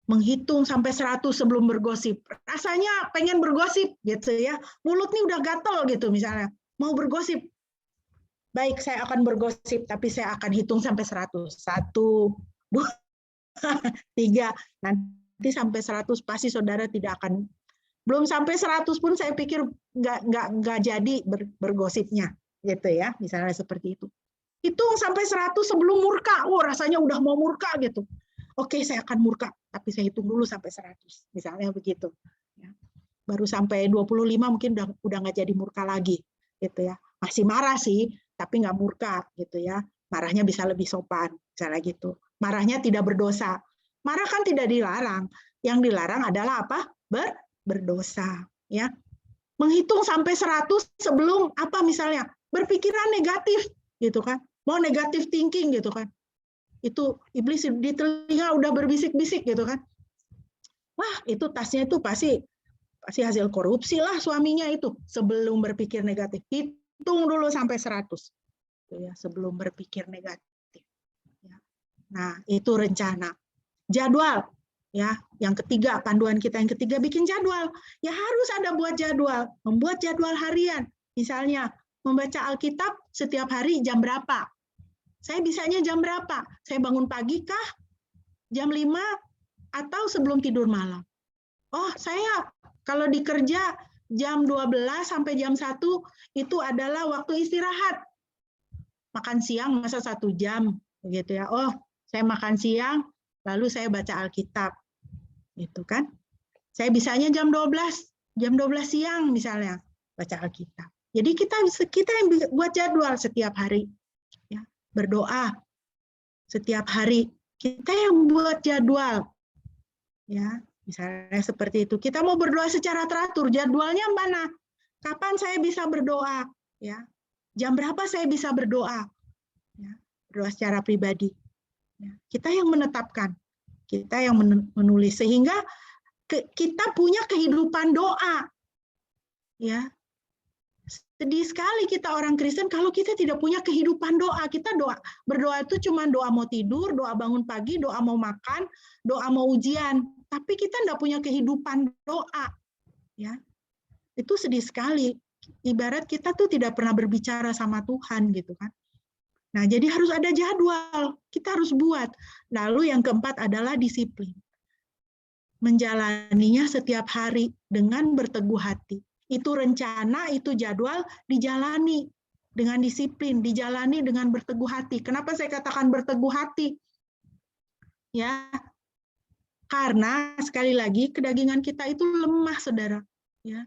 [SPEAKER 1] Menghitung sampai 100 sebelum bergosip. Rasanya pengen bergosip gitu ya. Mulut nih udah gatel gitu misalnya. Mau bergosip. Baik, saya akan bergosip, tapi saya akan hitung sampai 100. 1, 2, 3. Nanti sampai 100 pasti saudara tidak akan. Belum sampai 100 pun saya pikir nggak jadi bergosipnya. Gitu ya, misalnya seperti itu. Hitung sampai 100 sebelum murka. Rasanya udah mau murka gitu. Oke, saya akan murka, tapi saya hitung dulu sampai 100. Misalnya begitu. Ya. Baru sampai 25 mungkin udah nggak jadi murka lagi. Gitu ya. Masih marah sih, tapi nggak murka. Gitu ya. Marahnya bisa lebih sopan. Misalnya gitu. Marahnya tidak berdosa. Marah kan tidak dilarang. Yang dilarang adalah apa? Berdosa. Ya. Menghitung sampai 100 sebelum apa misalnya? Berpikiran negatif. Gitu kan. Mau negatif thinking gitu kan. Itu iblis di telinga udah berbisik-bisik gitu kan. Wah, itu tasnya itu pasti hasil korupsi lah suaminya itu sebelum berpikir negatif. Hitung dulu sampai 100. Ya, sebelum berpikir negatif. Ya. Nah, itu rencana. Jadwal. Ya, yang ketiga, panduan kita yang ketiga bikin jadwal. Ya harus ada buat jadwal, membuat jadwal harian. Misalnya, membaca Alkitab setiap hari jam berapa? Saya bisanya jam berapa? Saya bangun pagi kah? Jam 5 atau sebelum tidur malam? Oh, saya kalau di kerja jam 12 sampai jam 1 itu adalah waktu istirahat. Makan siang masa 1 jam begitu ya. Oh, saya makan siang lalu saya baca Alkitab. Gitu kan? Saya bisanya jam 12 siang misalnya baca Alkitab. Jadi kita yang buat jadwal setiap hari. Berdoa setiap hari. Kita yang buat jadwal. Ya, misalnya seperti itu. Kita mau berdoa secara teratur, jadwalnya mana? Kapan saya bisa berdoa? Ya. Jam berapa saya bisa berdoa? Ya, berdoa secara pribadi. Ya. Kita yang menetapkan. Kita yang menulis sehingga kita punya kehidupan doa. Ya. Sedih sekali kita orang Kristen kalau kita tidak punya kehidupan doa. Kita berdoa itu cuma doa mau tidur, doa bangun pagi, doa mau makan, doa mau ujian. Tapi kita tidak punya kehidupan doa. Ya, itu sedih sekali. Ibarat kita tuh tidak pernah berbicara sama Tuhan gitu kan. Nah, jadi harus ada jadwal. Kita harus buat. Lalu yang keempat adalah disiplin. Menjalaninya setiap hari dengan berteguh hati. Itu rencana, itu jadwal, dijalani dengan disiplin, dijalani dengan berteguh hati. Kenapa saya katakan berteguh hati? Ya, karena sekali lagi kedagingan kita itu lemah, saudara. Ya,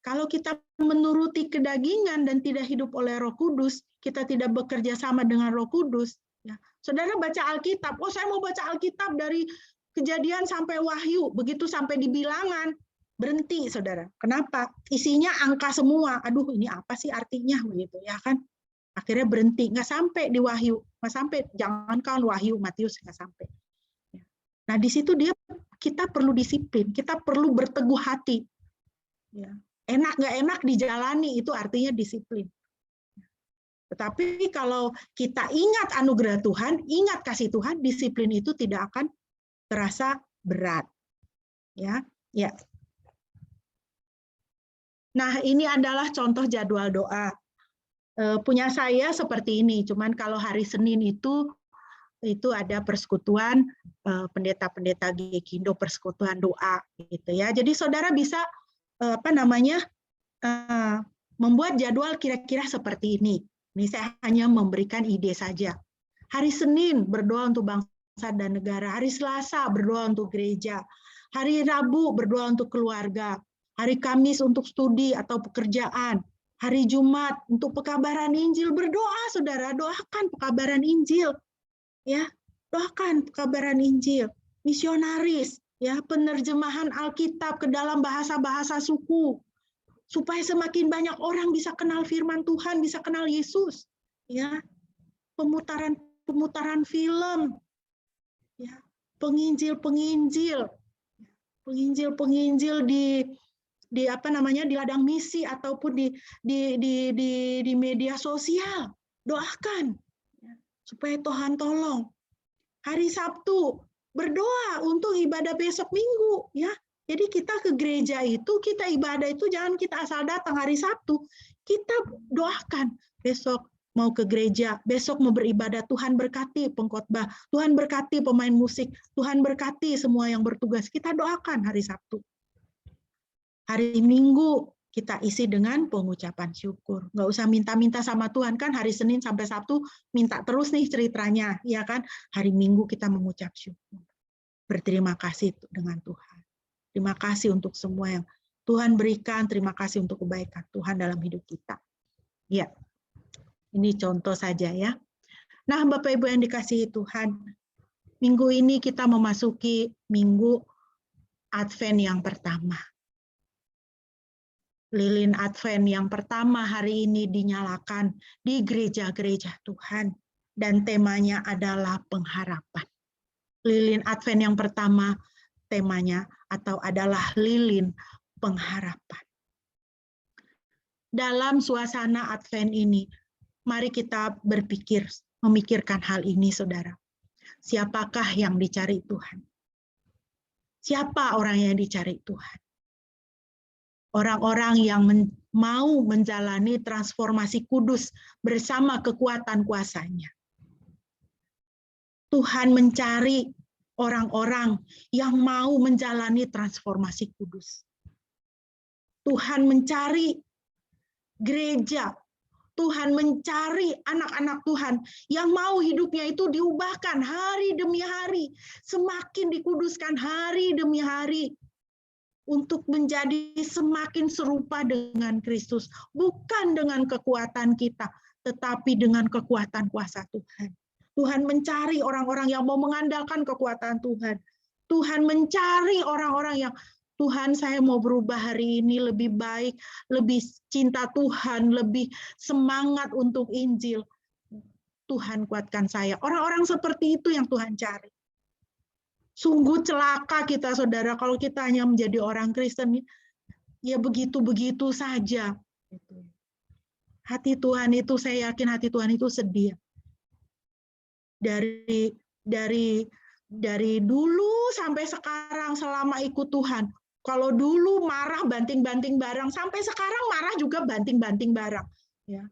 [SPEAKER 1] kalau kita menuruti kedagingan dan tidak hidup oleh Roh Kudus, kita tidak bekerja sama dengan Roh Kudus, Ya, saudara baca Alkitab, oh saya mau baca Alkitab dari Kejadian sampai Wahyu, begitu sampai di Bilangan, berhenti saudara. Kenapa? Isinya angka semua. Aduh, ini apa sih artinya begitu ya kan? Akhirnya berhenti, nggak sampai di Wahyu, nggak sampai. Jangankan Wahyu, Matius nggak sampai. Nah di situ kita perlu disiplin, kita perlu berteguh hati. Ya. Enak nggak enak dijalani itu artinya disiplin. Tetapi kalau kita ingat anugerah Tuhan, ingat kasih Tuhan, disiplin itu tidak akan terasa berat. Ya, ya. Nah, ini adalah contoh jadwal doa. Punya saya seperti ini, cuman kalau hari Senin itu ada persekutuan pendeta-pendeta Gekindo, persekutuan doa gitu ya. Jadi saudara bisa membuat jadwal kira-kira seperti ini. Ini saya hanya memberikan ide saja. Hari Senin berdoa untuk bangsa dan negara, hari Selasa berdoa untuk gereja, hari Rabu berdoa untuk keluarga, hari Kamis untuk studi atau pekerjaan, hari Jumat untuk pekabaran Injil. Berdoa saudara, doakan pekabaran Injil. Ya, doakan pekabaran Injil, misionaris, ya, penerjemahan Alkitab ke dalam bahasa-bahasa suku, supaya semakin banyak orang bisa kenal firman Tuhan, bisa kenal Yesus. Ya, pemutaran film, ya, penginjil di ladang misi ataupun di media sosial. Doakan ya, supaya Tuhan tolong. Hari Sabtu berdoa untuk ibadah besok Minggu, ya. Jadi kita ke gereja itu, kita ibadah itu jangan kita asal datang hari Sabtu. Kita doakan besok mau ke gereja, besok mau beribadah, Tuhan berkati pengkhotbah, Tuhan berkati pemain musik, Tuhan berkati semua yang bertugas. Kita doakan hari Sabtu. Hari Minggu kita isi dengan pengucapan syukur. Nggak usah minta-minta sama Tuhan, kan hari Senin sampai Sabtu minta terus nih ceritanya, ya kan? Hari Minggu kita mengucap syukur. Berterima kasih dengan Tuhan. Terima kasih untuk semua yang Tuhan berikan, terima kasih untuk kebaikan Tuhan dalam hidup kita. Ya, ini contoh saja ya. Nah, Bapak Ibu yang dikasihi Tuhan, minggu ini kita memasuki minggu Advent yang pertama. Lilin Advent yang pertama hari ini dinyalakan di gereja-gereja Tuhan, dan temanya adalah pengharapan. Lilin Advent yang pertama temanya adalah lilin pengharapan. Dalam suasana Advent ini, mari kita memikirkan hal ini, saudara. Siapakah yang dicari Tuhan? Siapa orang yang dicari Tuhan? Orang-orang yang mau menjalani transformasi kudus bersama kekuatan kuasa-Nya. Tuhan mencari orang-orang yang mau menjalani transformasi kudus. Tuhan mencari gereja. Tuhan mencari anak-anak Tuhan yang mau hidupnya itu diubahkan hari demi hari, semakin dikuduskan hari demi hari, untuk menjadi semakin serupa dengan Kristus, bukan dengan kekuatan kita, tetapi dengan kekuatan kuasa Tuhan. Tuhan mencari orang-orang yang mau mengandalkan kekuatan Tuhan. Tuhan mencari orang-orang yang, Tuhan saya mau berubah hari ini lebih baik, lebih cinta Tuhan, lebih semangat untuk Injil. Tuhan kuatkan saya. Orang-orang seperti itu yang Tuhan cari. Sungguh celaka kita, saudara, kalau kita hanya menjadi orang Kristen, ya begitu-begitu saja. Hati Tuhan itu, saya yakin hati Tuhan itu sedih. Dari dulu sampai sekarang selama ikut Tuhan, kalau dulu marah banting-banting barang, sampai sekarang marah juga banting-banting barang. Ya.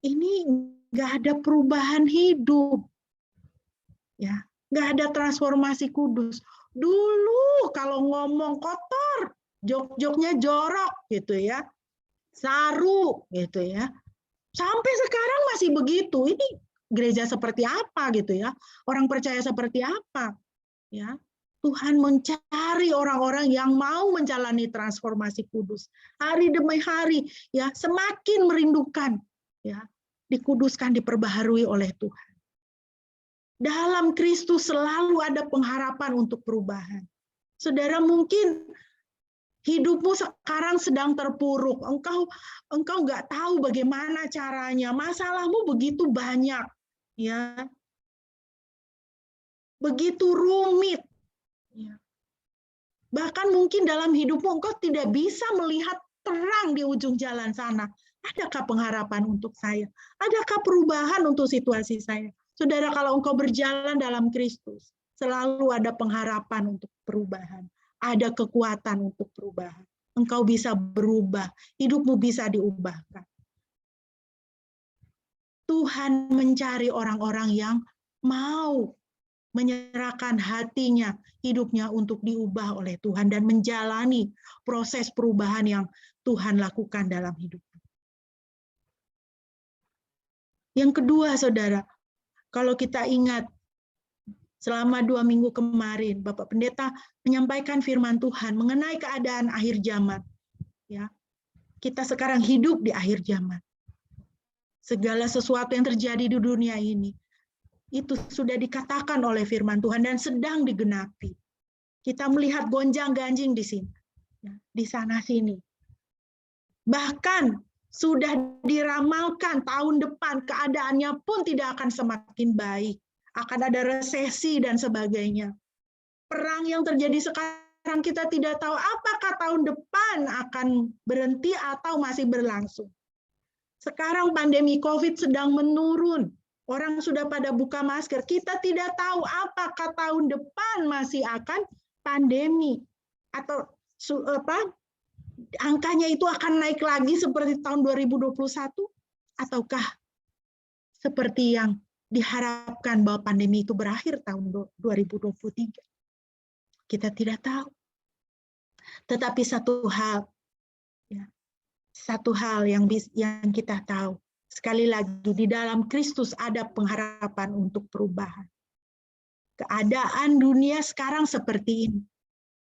[SPEAKER 1] Ini nggak ada perubahan hidup. Ya. Nggak ada transformasi kudus. Dulu kalau ngomong kotor, jok-joknya jorok gitu ya, saru gitu ya. Sampai sekarang masih begitu. Ini gereja seperti apa gitu ya? Orang percaya seperti apa? Ya. Tuhan mencari orang-orang yang mau menjalani transformasi kudus hari demi hari, ya, semakin merindukan, ya, dikuduskan, diperbaharui oleh Tuhan. Dalam Kristus selalu ada pengharapan untuk perubahan. Saudara, mungkin hidupmu sekarang sedang terpuruk. Engkau nggak tahu bagaimana caranya. Masalahmu begitu banyak, ya, begitu rumit. Ya. Bahkan mungkin dalam hidupmu engkau tidak bisa melihat terang di ujung jalan sana. Adakah pengharapan untuk saya? Adakah perubahan untuk situasi saya? Saudara, kalau engkau berjalan dalam Kristus, selalu ada pengharapan untuk perubahan. Ada kekuatan untuk perubahan. Engkau bisa berubah, hidupmu bisa diubahkan. Tuhan mencari orang-orang yang mau menyerahkan hatinya, hidupnya untuk diubah oleh Tuhan dan menjalani proses perubahan yang Tuhan lakukan dalam hidupnya. Yang kedua, saudara, kalau kita ingat selama 2 minggu kemarin, Bapak Pendeta menyampaikan firman Tuhan mengenai keadaan akhir zaman. Ya, kita sekarang hidup di akhir zaman. Segala sesuatu yang terjadi di dunia ini, itu sudah dikatakan oleh firman Tuhan dan sedang digenapi. Kita melihat gonjang-ganjing di sini, di sana-sini. Bahkan sudah diramalkan tahun depan keadaannya pun tidak akan semakin baik. Akan ada resesi dan sebagainya. Perang yang terjadi sekarang kita tidak tahu apakah tahun depan akan berhenti atau masih berlangsung. Sekarang pandemi COVID sedang menurun. Orang sudah pada buka masker. Kita tidak tahu apakah tahun depan masih akan pandemi atau angkanya itu akan naik lagi seperti tahun 2021 ataukah seperti yang diharapkan bahwa pandemi itu berakhir tahun 2023. Kita tidak tahu. Tetapi satu hal yang kita tahu, sekali lagi di dalam Kristus ada pengharapan untuk perubahan. Keadaan dunia sekarang seperti ini.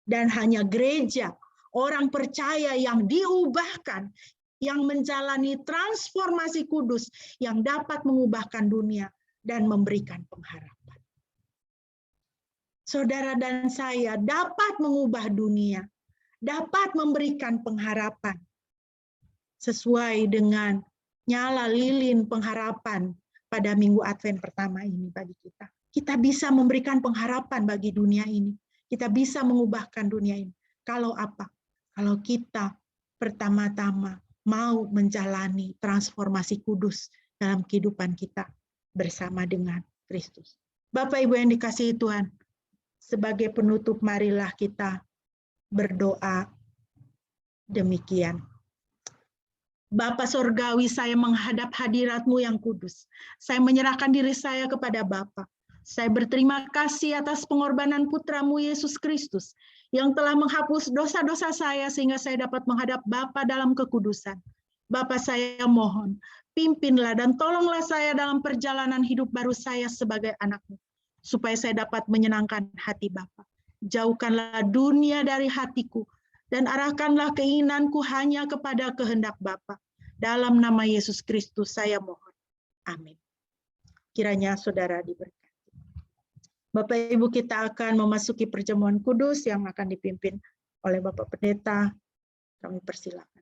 [SPEAKER 1] Dan hanya gereja, orang percaya yang diubahkan, yang menjalani transformasi kudus, yang dapat mengubahkan dunia dan memberikan pengharapan. Saudara dan saya dapat mengubah dunia, dapat memberikan pengharapan, sesuai dengan nyala lilin pengharapan pada minggu Advent pertama ini bagi kita. Kita bisa memberikan pengharapan bagi dunia ini. Kita bisa mengubahkan dunia ini. Kalau apa? Kalau kita pertama-tama mau menjalani transformasi kudus dalam kehidupan kita bersama dengan Kristus. Bapak Ibu yang dikasihi Tuhan, sebagai penutup marilah kita berdoa demikian. Bapa Sorgawi, saya menghadap hadirat-Mu yang kudus. Saya menyerahkan diri saya kepada Bapa. Saya berterima kasih atas pengorbanan Putra-Mu Yesus Kristus yang telah menghapus dosa-dosa saya sehingga saya dapat menghadap Bapa dalam kekudusan. Bapa, saya mohon, pimpinlah dan tolonglah saya dalam perjalanan hidup baru saya sebagai anak-Mu, supaya saya dapat menyenangkan hati Bapa. Jauhkanlah dunia dari hatiku, dan arahkanlah keinginanku hanya kepada kehendak Bapa. Dalam nama Yesus Kristus saya mohon. Amin. Kiranya saudara diberkati. Bapak Ibu, kita akan memasuki perjamuan kudus yang akan dipimpin oleh Bapak Pendeta. Kami persilakan.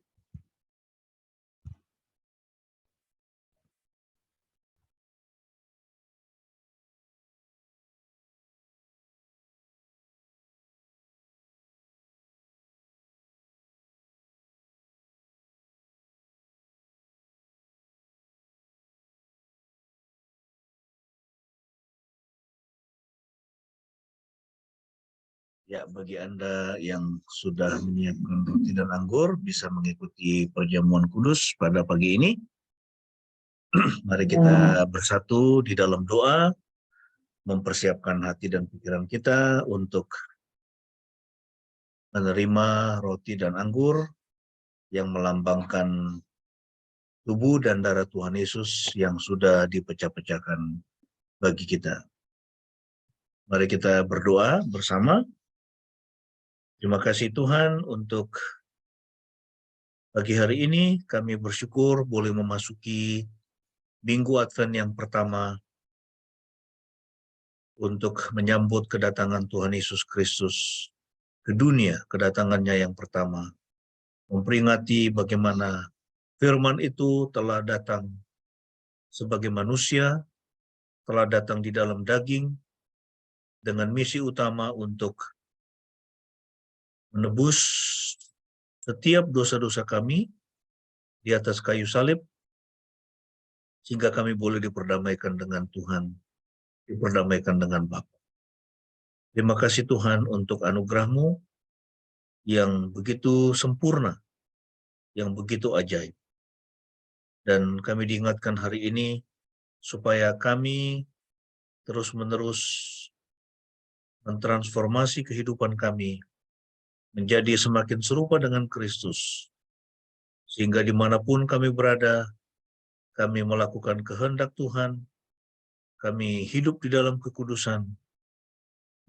[SPEAKER 3] Ya, bagi Anda yang sudah menyiapkan roti dan anggur, bisa mengikuti perjamuan kudus pada pagi ini. Mari kita bersatu di dalam doa, mempersiapkan hati dan pikiran kita untuk menerima roti dan anggur yang melambangkan tubuh dan darah Tuhan Yesus yang sudah dipecah-pecahkan bagi kita. Mari kita berdoa bersama. Terima kasih Tuhan untuk pagi hari ini. Kami bersyukur boleh memasuki Minggu Advent yang pertama untuk menyambut kedatangan Tuhan Yesus Kristus ke dunia, kedatangannya yang pertama. Memperingati bagaimana firman itu telah datang sebagai manusia, telah datang di dalam daging, dengan misi utama untuk menebus setiap dosa-dosa kami di atas kayu salib, sehingga kami boleh diperdamaikan dengan Tuhan, diperdamaikan dengan Bapa. Terima kasih Tuhan untuk anugerah-Mu yang begitu sempurna, yang begitu ajaib. Dan kami diingatkan hari ini supaya kami terus-menerus mentransformasi kehidupan kami menjadi semakin serupa dengan Kristus. Sehingga dimanapun kami berada, kami melakukan kehendak Tuhan, kami hidup di dalam kekudusan,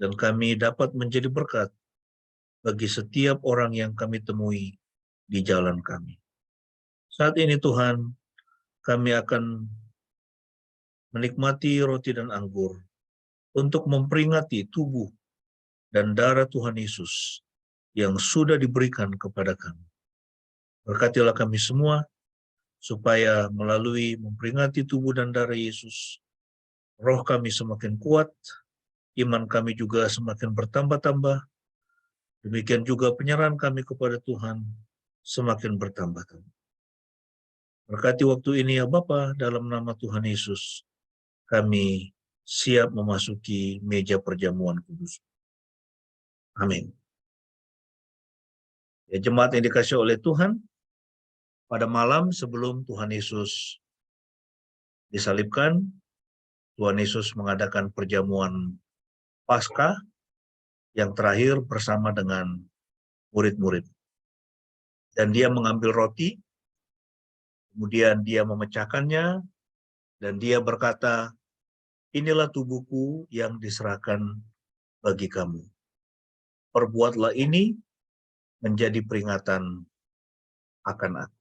[SPEAKER 3] dan kami dapat menjadi berkat bagi setiap orang yang kami temui di jalan kami. Saat ini Tuhan, kami akan menikmati roti dan anggur untuk memperingati tubuh dan darah Tuhan Yesus yang sudah diberikan kepada kami. Berkatilah kami semua, supaya melalui memperingati tubuh dan darah Yesus, roh kami semakin kuat, iman kami juga semakin bertambah-tambah, demikian juga penyerahan kami kepada Tuhan semakin bertambah-tambah. Berkati waktu ini ya Bapa, dalam nama Tuhan Yesus, kami siap memasuki meja perjamuan kudus. Amin. Ya, jemaat yang dikasihi oleh Tuhan, pada malam sebelum Tuhan Yesus disalibkan, Tuhan Yesus mengadakan perjamuan Paskah yang terakhir bersama dengan murid-murid. Dan dia mengambil roti, kemudian dia memecahkannya, dan dia berkata, inilah tubuhku yang diserahkan bagi kamu. Perbuatlah ini menjadi peringatan akan aku.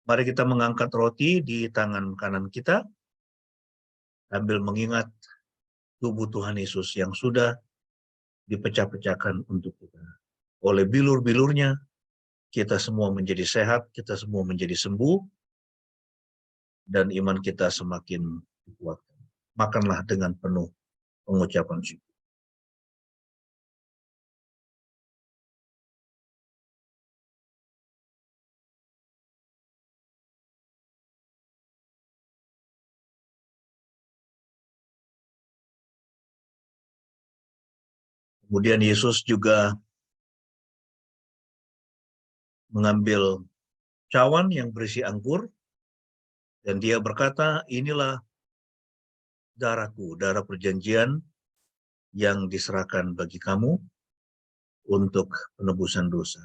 [SPEAKER 3] Mari kita mengangkat roti di tangan kanan kita, sambil mengingat tubuh Tuhan Yesus yang sudah dipecah-pecahkan untuk kita. Oleh bilur-bilurnya, kita semua menjadi sehat, kita semua menjadi sembuh, dan iman kita semakin dikuatkan. Makanlah dengan penuh pengucapan syukur. Kemudian Yesus juga mengambil cawan yang berisi anggur, dan dia berkata, inilah darahku, darah perjanjian yang diserahkan bagi kamu untuk penebusan dosa.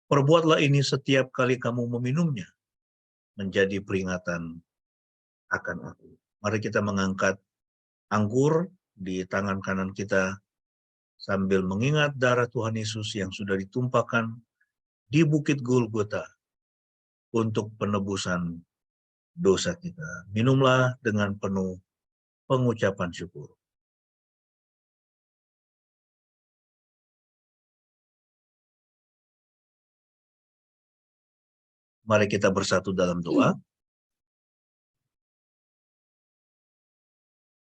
[SPEAKER 3] Perbuatlah ini setiap kali kamu meminumnya, menjadi peringatan akan aku. Mari kita mengangkat anggur di tangan kanan kita, sambil mengingat darah Tuhan Yesus yang sudah ditumpahkan di Bukit Golgota untuk penebusan dosa kita. Minumlah dengan penuh pengucapan syukur. Mari kita bersatu dalam doa.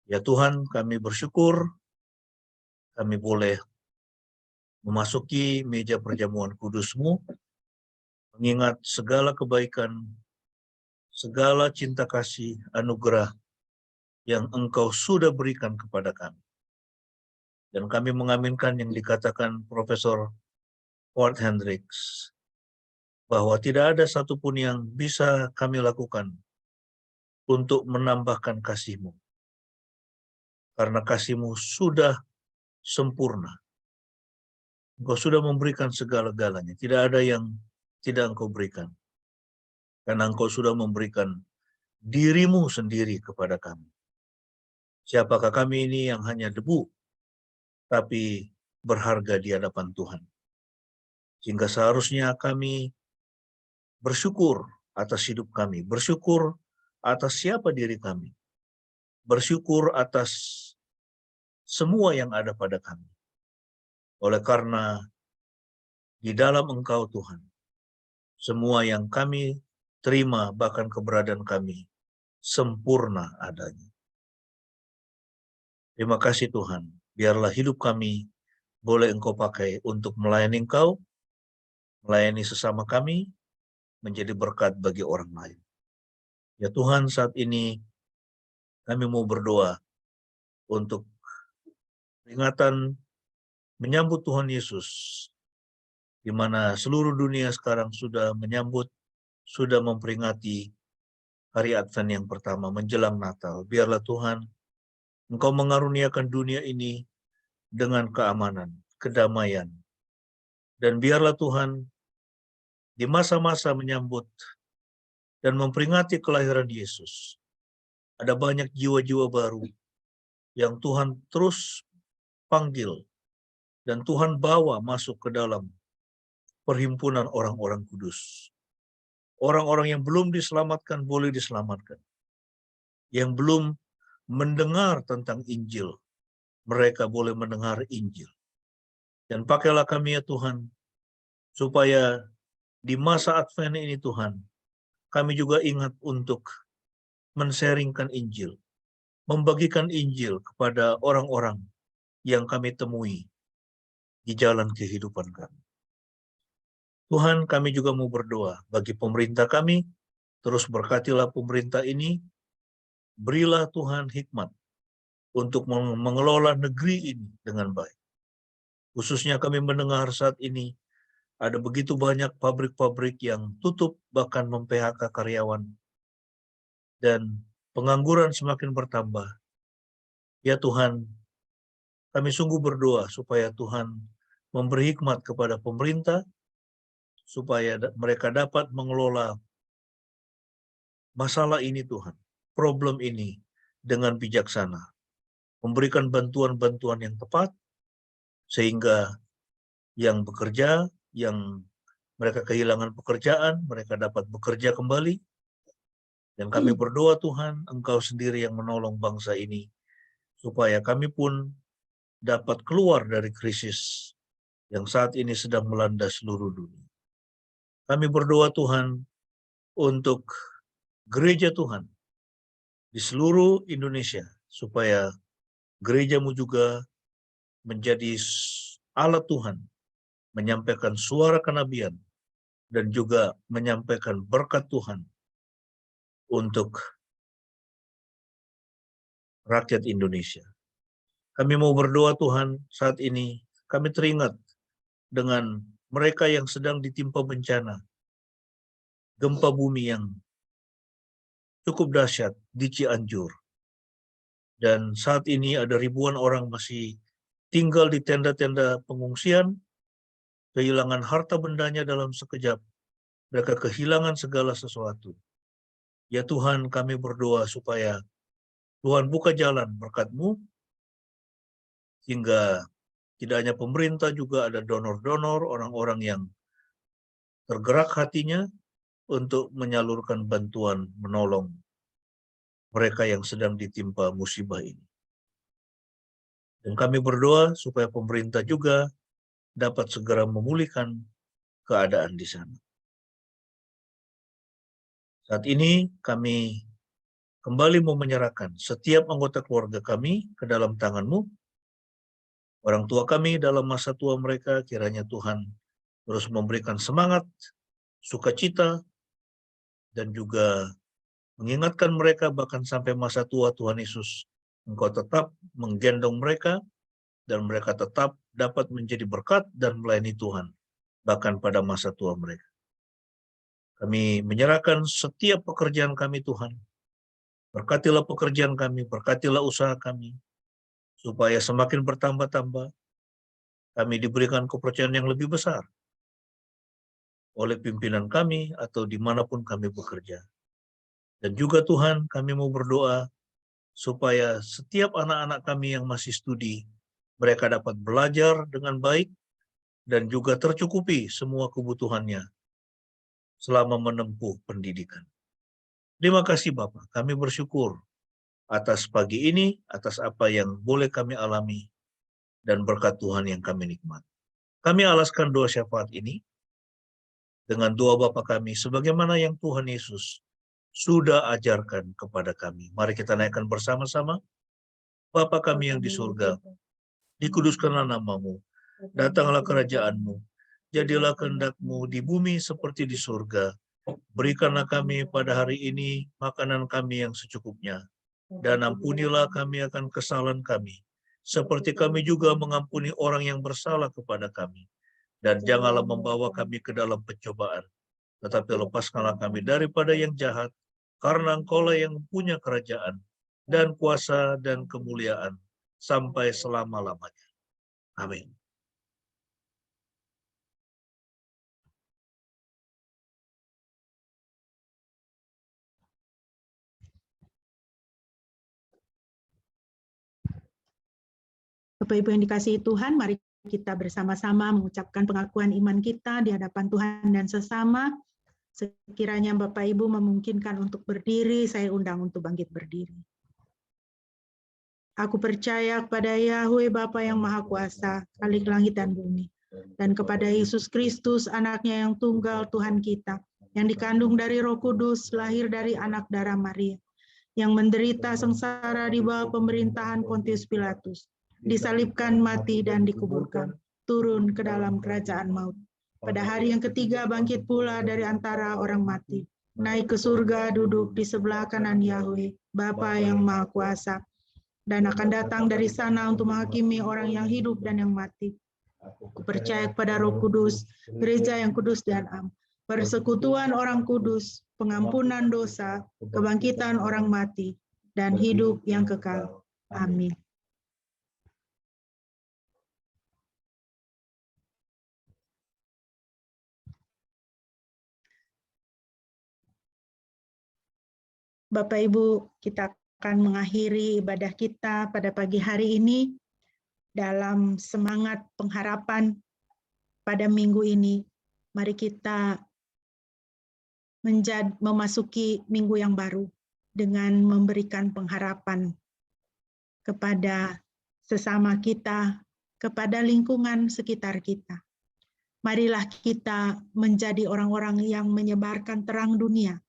[SPEAKER 3] Ya Tuhan, kami bersyukur kami boleh memasuki meja perjamuan kudus-Mu, mengingat segala kebaikan, segala cinta kasih, anugerah yang Engkau sudah berikan kepada kami. Dan kami mengaminkan yang dikatakan Profesor Howard Hendricks, bahwa tidak ada satupun yang bisa kami lakukan untuk menambahkan kasih-Mu. Karena kasih-Mu sudah sempurna. Engkau sudah memberikan segala-galanya. Tidak ada yang tidak Engkau berikan. Karena Engkau sudah memberikan diri-Mu sendiri kepada kami. Siapakah kami ini yang hanya debu, tapi berharga di hadapan Tuhan. Sehingga seharusnya kami bersyukur atas hidup kami, bersyukur atas siapa diri kami. bersyukur atas semua yang ada pada kami. Oleh karena di dalam Engkau Tuhan, semua yang kami terima bahkan keberadaan kami sempurna adanya. Terima kasih Tuhan, biarlah hidup kami boleh Engkau pakai untuk melayani Engkau, melayani sesama kami, menjadi berkat bagi orang lain. Ya Tuhan, saat ini kami mau berdoa untuk peringatan menyambut Tuhan Yesus, di mana seluruh dunia sekarang sudah menyambut, sudah memperingati hari Advent yang pertama menjelang Natal. Biarlah Tuhan, Engkau mengaruniakan dunia ini dengan keamanan, kedamaian. Dan biarlah Tuhan, di masa-masa menyambut dan memperingati kelahiran Yesus, ada banyak jiwa-jiwa baru yang Tuhan terus panggil dan Tuhan bawa masuk ke dalam perhimpunan orang-orang kudus. Orang-orang yang belum diselamatkan boleh diselamatkan. Yang belum mendengar tentang Injil, mereka boleh mendengar Injil. Dan pakailah kami ya Tuhan, supaya di masa Advent ini Tuhan, kami juga ingat untuk men-sharingkan Injil, membagikan Injil kepada orang-orang yang kami temui di jalan kehidupan kami. Tuhan, kami juga mau berdoa bagi pemerintah kami, terus berkatilah pemerintah ini, berilah Tuhan hikmat untuk mengelola negeri ini dengan baik. Khususnya kami mendengar saat ini, ada begitu banyak pabrik-pabrik yang tutup, bahkan mem-PHK karyawan, dan pengangguran semakin bertambah. Ya Tuhan, kami sungguh berdoa supaya Tuhan memberi hikmat kepada pemerintah, supaya mereka dapat mengelola masalah ini Tuhan, problem ini dengan bijaksana, memberikan bantuan-bantuan yang tepat, sehingga yang bekerja, yang mereka kehilangan pekerjaan, mereka dapat bekerja kembali. Dan kami berdoa Tuhan, Engkau sendiri yang menolong bangsa ini, supaya kami pun dapat keluar dari krisis yang saat ini sedang melanda seluruh dunia. Kami berdoa Tuhan untuk gereja Tuhan di seluruh Indonesia, supaya gerejamu juga menjadi alat Tuhan, menyampaikan suara kenabian, dan juga menyampaikan berkat Tuhan untuk rakyat Indonesia. Kami mau berdoa Tuhan, saat ini kami teringat dengan mereka yang sedang ditimpa bencana, gempa bumi yang cukup dahsyat di Cianjur. Dan saat ini ada ribuan orang masih tinggal di tenda-tenda pengungsian, kehilangan harta bendanya dalam sekejap, mereka kehilangan segala sesuatu. Ya Tuhan, kami berdoa supaya Tuhan buka jalan berkat-Mu, sehingga tidak hanya pemerintah, juga ada donor-donor, orang-orang yang tergerak hatinya untuk menyalurkan bantuan menolong mereka yang sedang ditimpa musibah ini. Dan kami berdoa supaya pemerintah juga dapat segera memulihkan keadaan di sana. Saat ini kami kembali mau menyerahkan setiap anggota keluarga kami ke dalam tangan-Mu. Orang tua kami dalam masa tua mereka, kiranya Tuhan terus memberikan semangat, sukacita, dan juga mengingatkan mereka bahkan sampai masa tua Tuhan Yesus, Engkau tetap menggendong mereka, dan mereka tetap dapat menjadi berkat dan melayani Tuhan, bahkan pada masa tua mereka. Kami menyerahkan setiap pekerjaan kami Tuhan. Berkatilah pekerjaan kami, berkatilah usaha kami, supaya semakin bertambah-tambah, kami diberikan kepercayaan yang lebih besar oleh pimpinan kami atau dimanapun kami bekerja. Dan juga Tuhan, kami mau berdoa supaya setiap anak-anak kami yang masih studi, mereka dapat belajar dengan baik dan juga tercukupi semua kebutuhannya selama menempuh pendidikan. Terima kasih Bapak, kami bersyukur atas pagi ini, atas apa yang boleh kami alami, dan berkat Tuhan yang kami nikmati. Kami alaskan doa syafaat ini dengan doa Bapa kami, sebagaimana yang Tuhan Yesus sudah ajarkan kepada kami. Mari kita naikkan bersama-sama. Bapa kami yang di surga, dikuduskanlah namamu, datanglah kerajaan-Mu, jadilah kehendak-Mu di bumi seperti di surga. Berikanlah kami pada hari ini makanan kami yang secukupnya, dan ampunilah kami akan kesalahan kami, seperti kami juga mengampuni orang yang bersalah kepada kami. Dan janganlah membawa kami ke dalam pencobaan, tetapi lepaskanlah kami daripada yang jahat, karena Engkaulah yang punya kerajaan, dan kuasa, dan kemuliaan, sampai selama-lamanya. Amin.
[SPEAKER 1] Bapak Ibu yang dikasihi Tuhan, mari kita bersama-sama mengucapkan pengakuan iman kita di hadapan Tuhan dan sesama. Sekiranya Bapak Ibu memungkinkan untuk berdiri, saya undang untuk bangkit berdiri. Aku percaya kepada Yahweh Bapa yang Maha Kuasa, Khalik langit dan bumi, dan kepada Yesus Kristus, anaknya yang tunggal Tuhan kita, yang dikandung dari Roh Kudus, lahir dari anak darah Maria, yang menderita sengsara di bawah pemerintahan Pontius Pilatus, disalibkan, mati, dan dikuburkan, turun ke dalam kerajaan maut. Pada hari yang ketiga bangkit pula dari antara orang mati, naik ke surga, duduk di sebelah kanan Yahweh, Bapa yang Maha Kuasa, dan akan datang dari sana untuk menghakimi orang yang hidup dan yang mati. Aku percaya kepada Roh Kudus, gereja yang kudus dan am, persekutuan orang kudus, pengampunan dosa, kebangkitan orang mati, dan hidup yang kekal. Amin. Bapak Ibu, kita akan mengakhiri ibadah kita pada pagi hari ini dalam semangat pengharapan pada minggu ini. Mari kita memasuki minggu yang baru dengan memberikan pengharapan kepada sesama kita, kepada lingkungan sekitar kita. Marilah kita menjadi orang-orang yang menyebarkan terang dunia.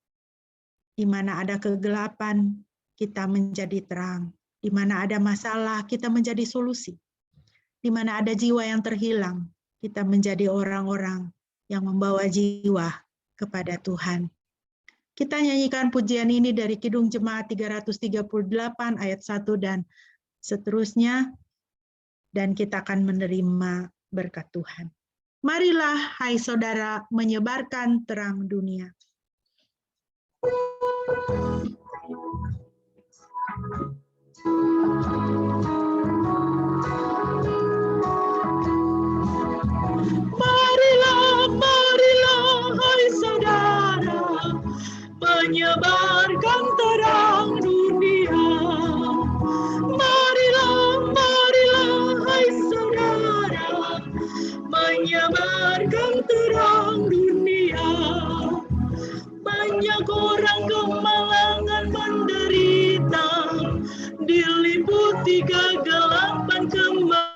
[SPEAKER 1] Di mana ada kegelapan, kita menjadi terang. Di mana ada masalah, kita menjadi solusi. Di mana ada jiwa yang terhilang, kita menjadi orang-orang yang membawa jiwa kepada Tuhan. Kita nyanyikan pujian ini dari Kidung Jemaat 338 ayat 1 dan seterusnya, dan kita akan menerima berkat Tuhan. Marilah, hai saudara, menyebarkan terang dunia. Marilah, marilah, hai saudara, menyebarkan terang dunia. Marilah, marilah, hai saudara, menyebarkan terang dunia. Banyak orang kemalangan menderita, diliputi kegelapan kemarahan.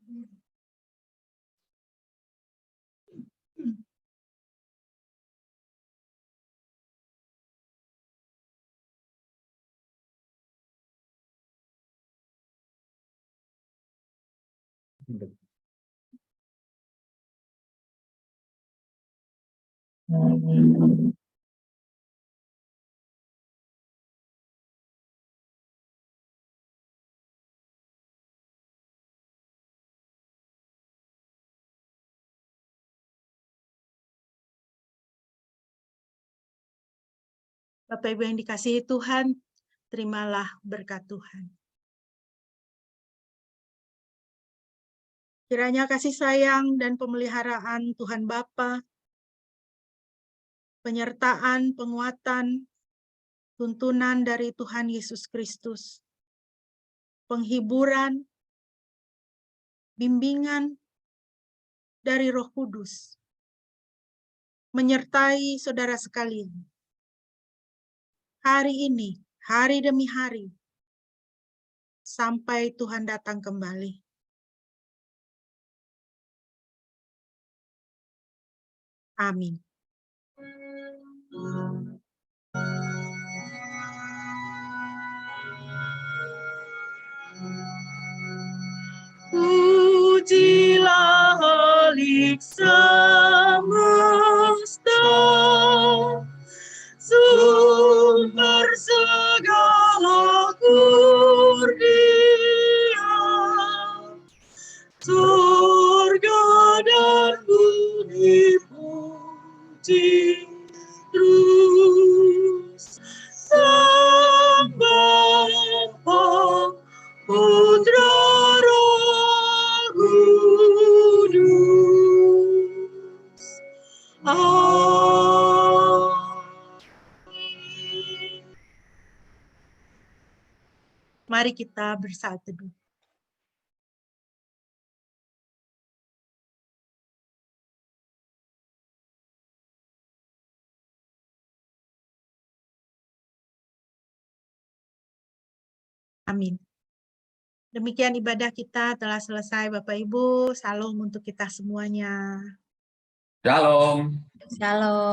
[SPEAKER 1] Bapak Ibu yang dikasihi Tuhan, terimalah berkat Tuhan. Kiranya kasih sayang dan pemeliharaan Tuhan Bapa, penyertaan, penguatan, tuntunan dari Tuhan Yesus Kristus, penghiburan, bimbingan dari Roh Kudus, menyertai saudara sekalian. Hari ini, hari demi hari, sampai Tuhan datang kembali. Amin.
[SPEAKER 4] Pujilah Halik semesta, sumber segala kurnia, surga dan bumi puji terus, Sang Bapa, Putra, Roh Kudus. Amin.
[SPEAKER 1] Mari kita bersaat teduh. Amin. Demikian ibadah kita telah selesai Bapak Ibu. Salam untuk kita semuanya.
[SPEAKER 5] Shalom.
[SPEAKER 4] Shalom.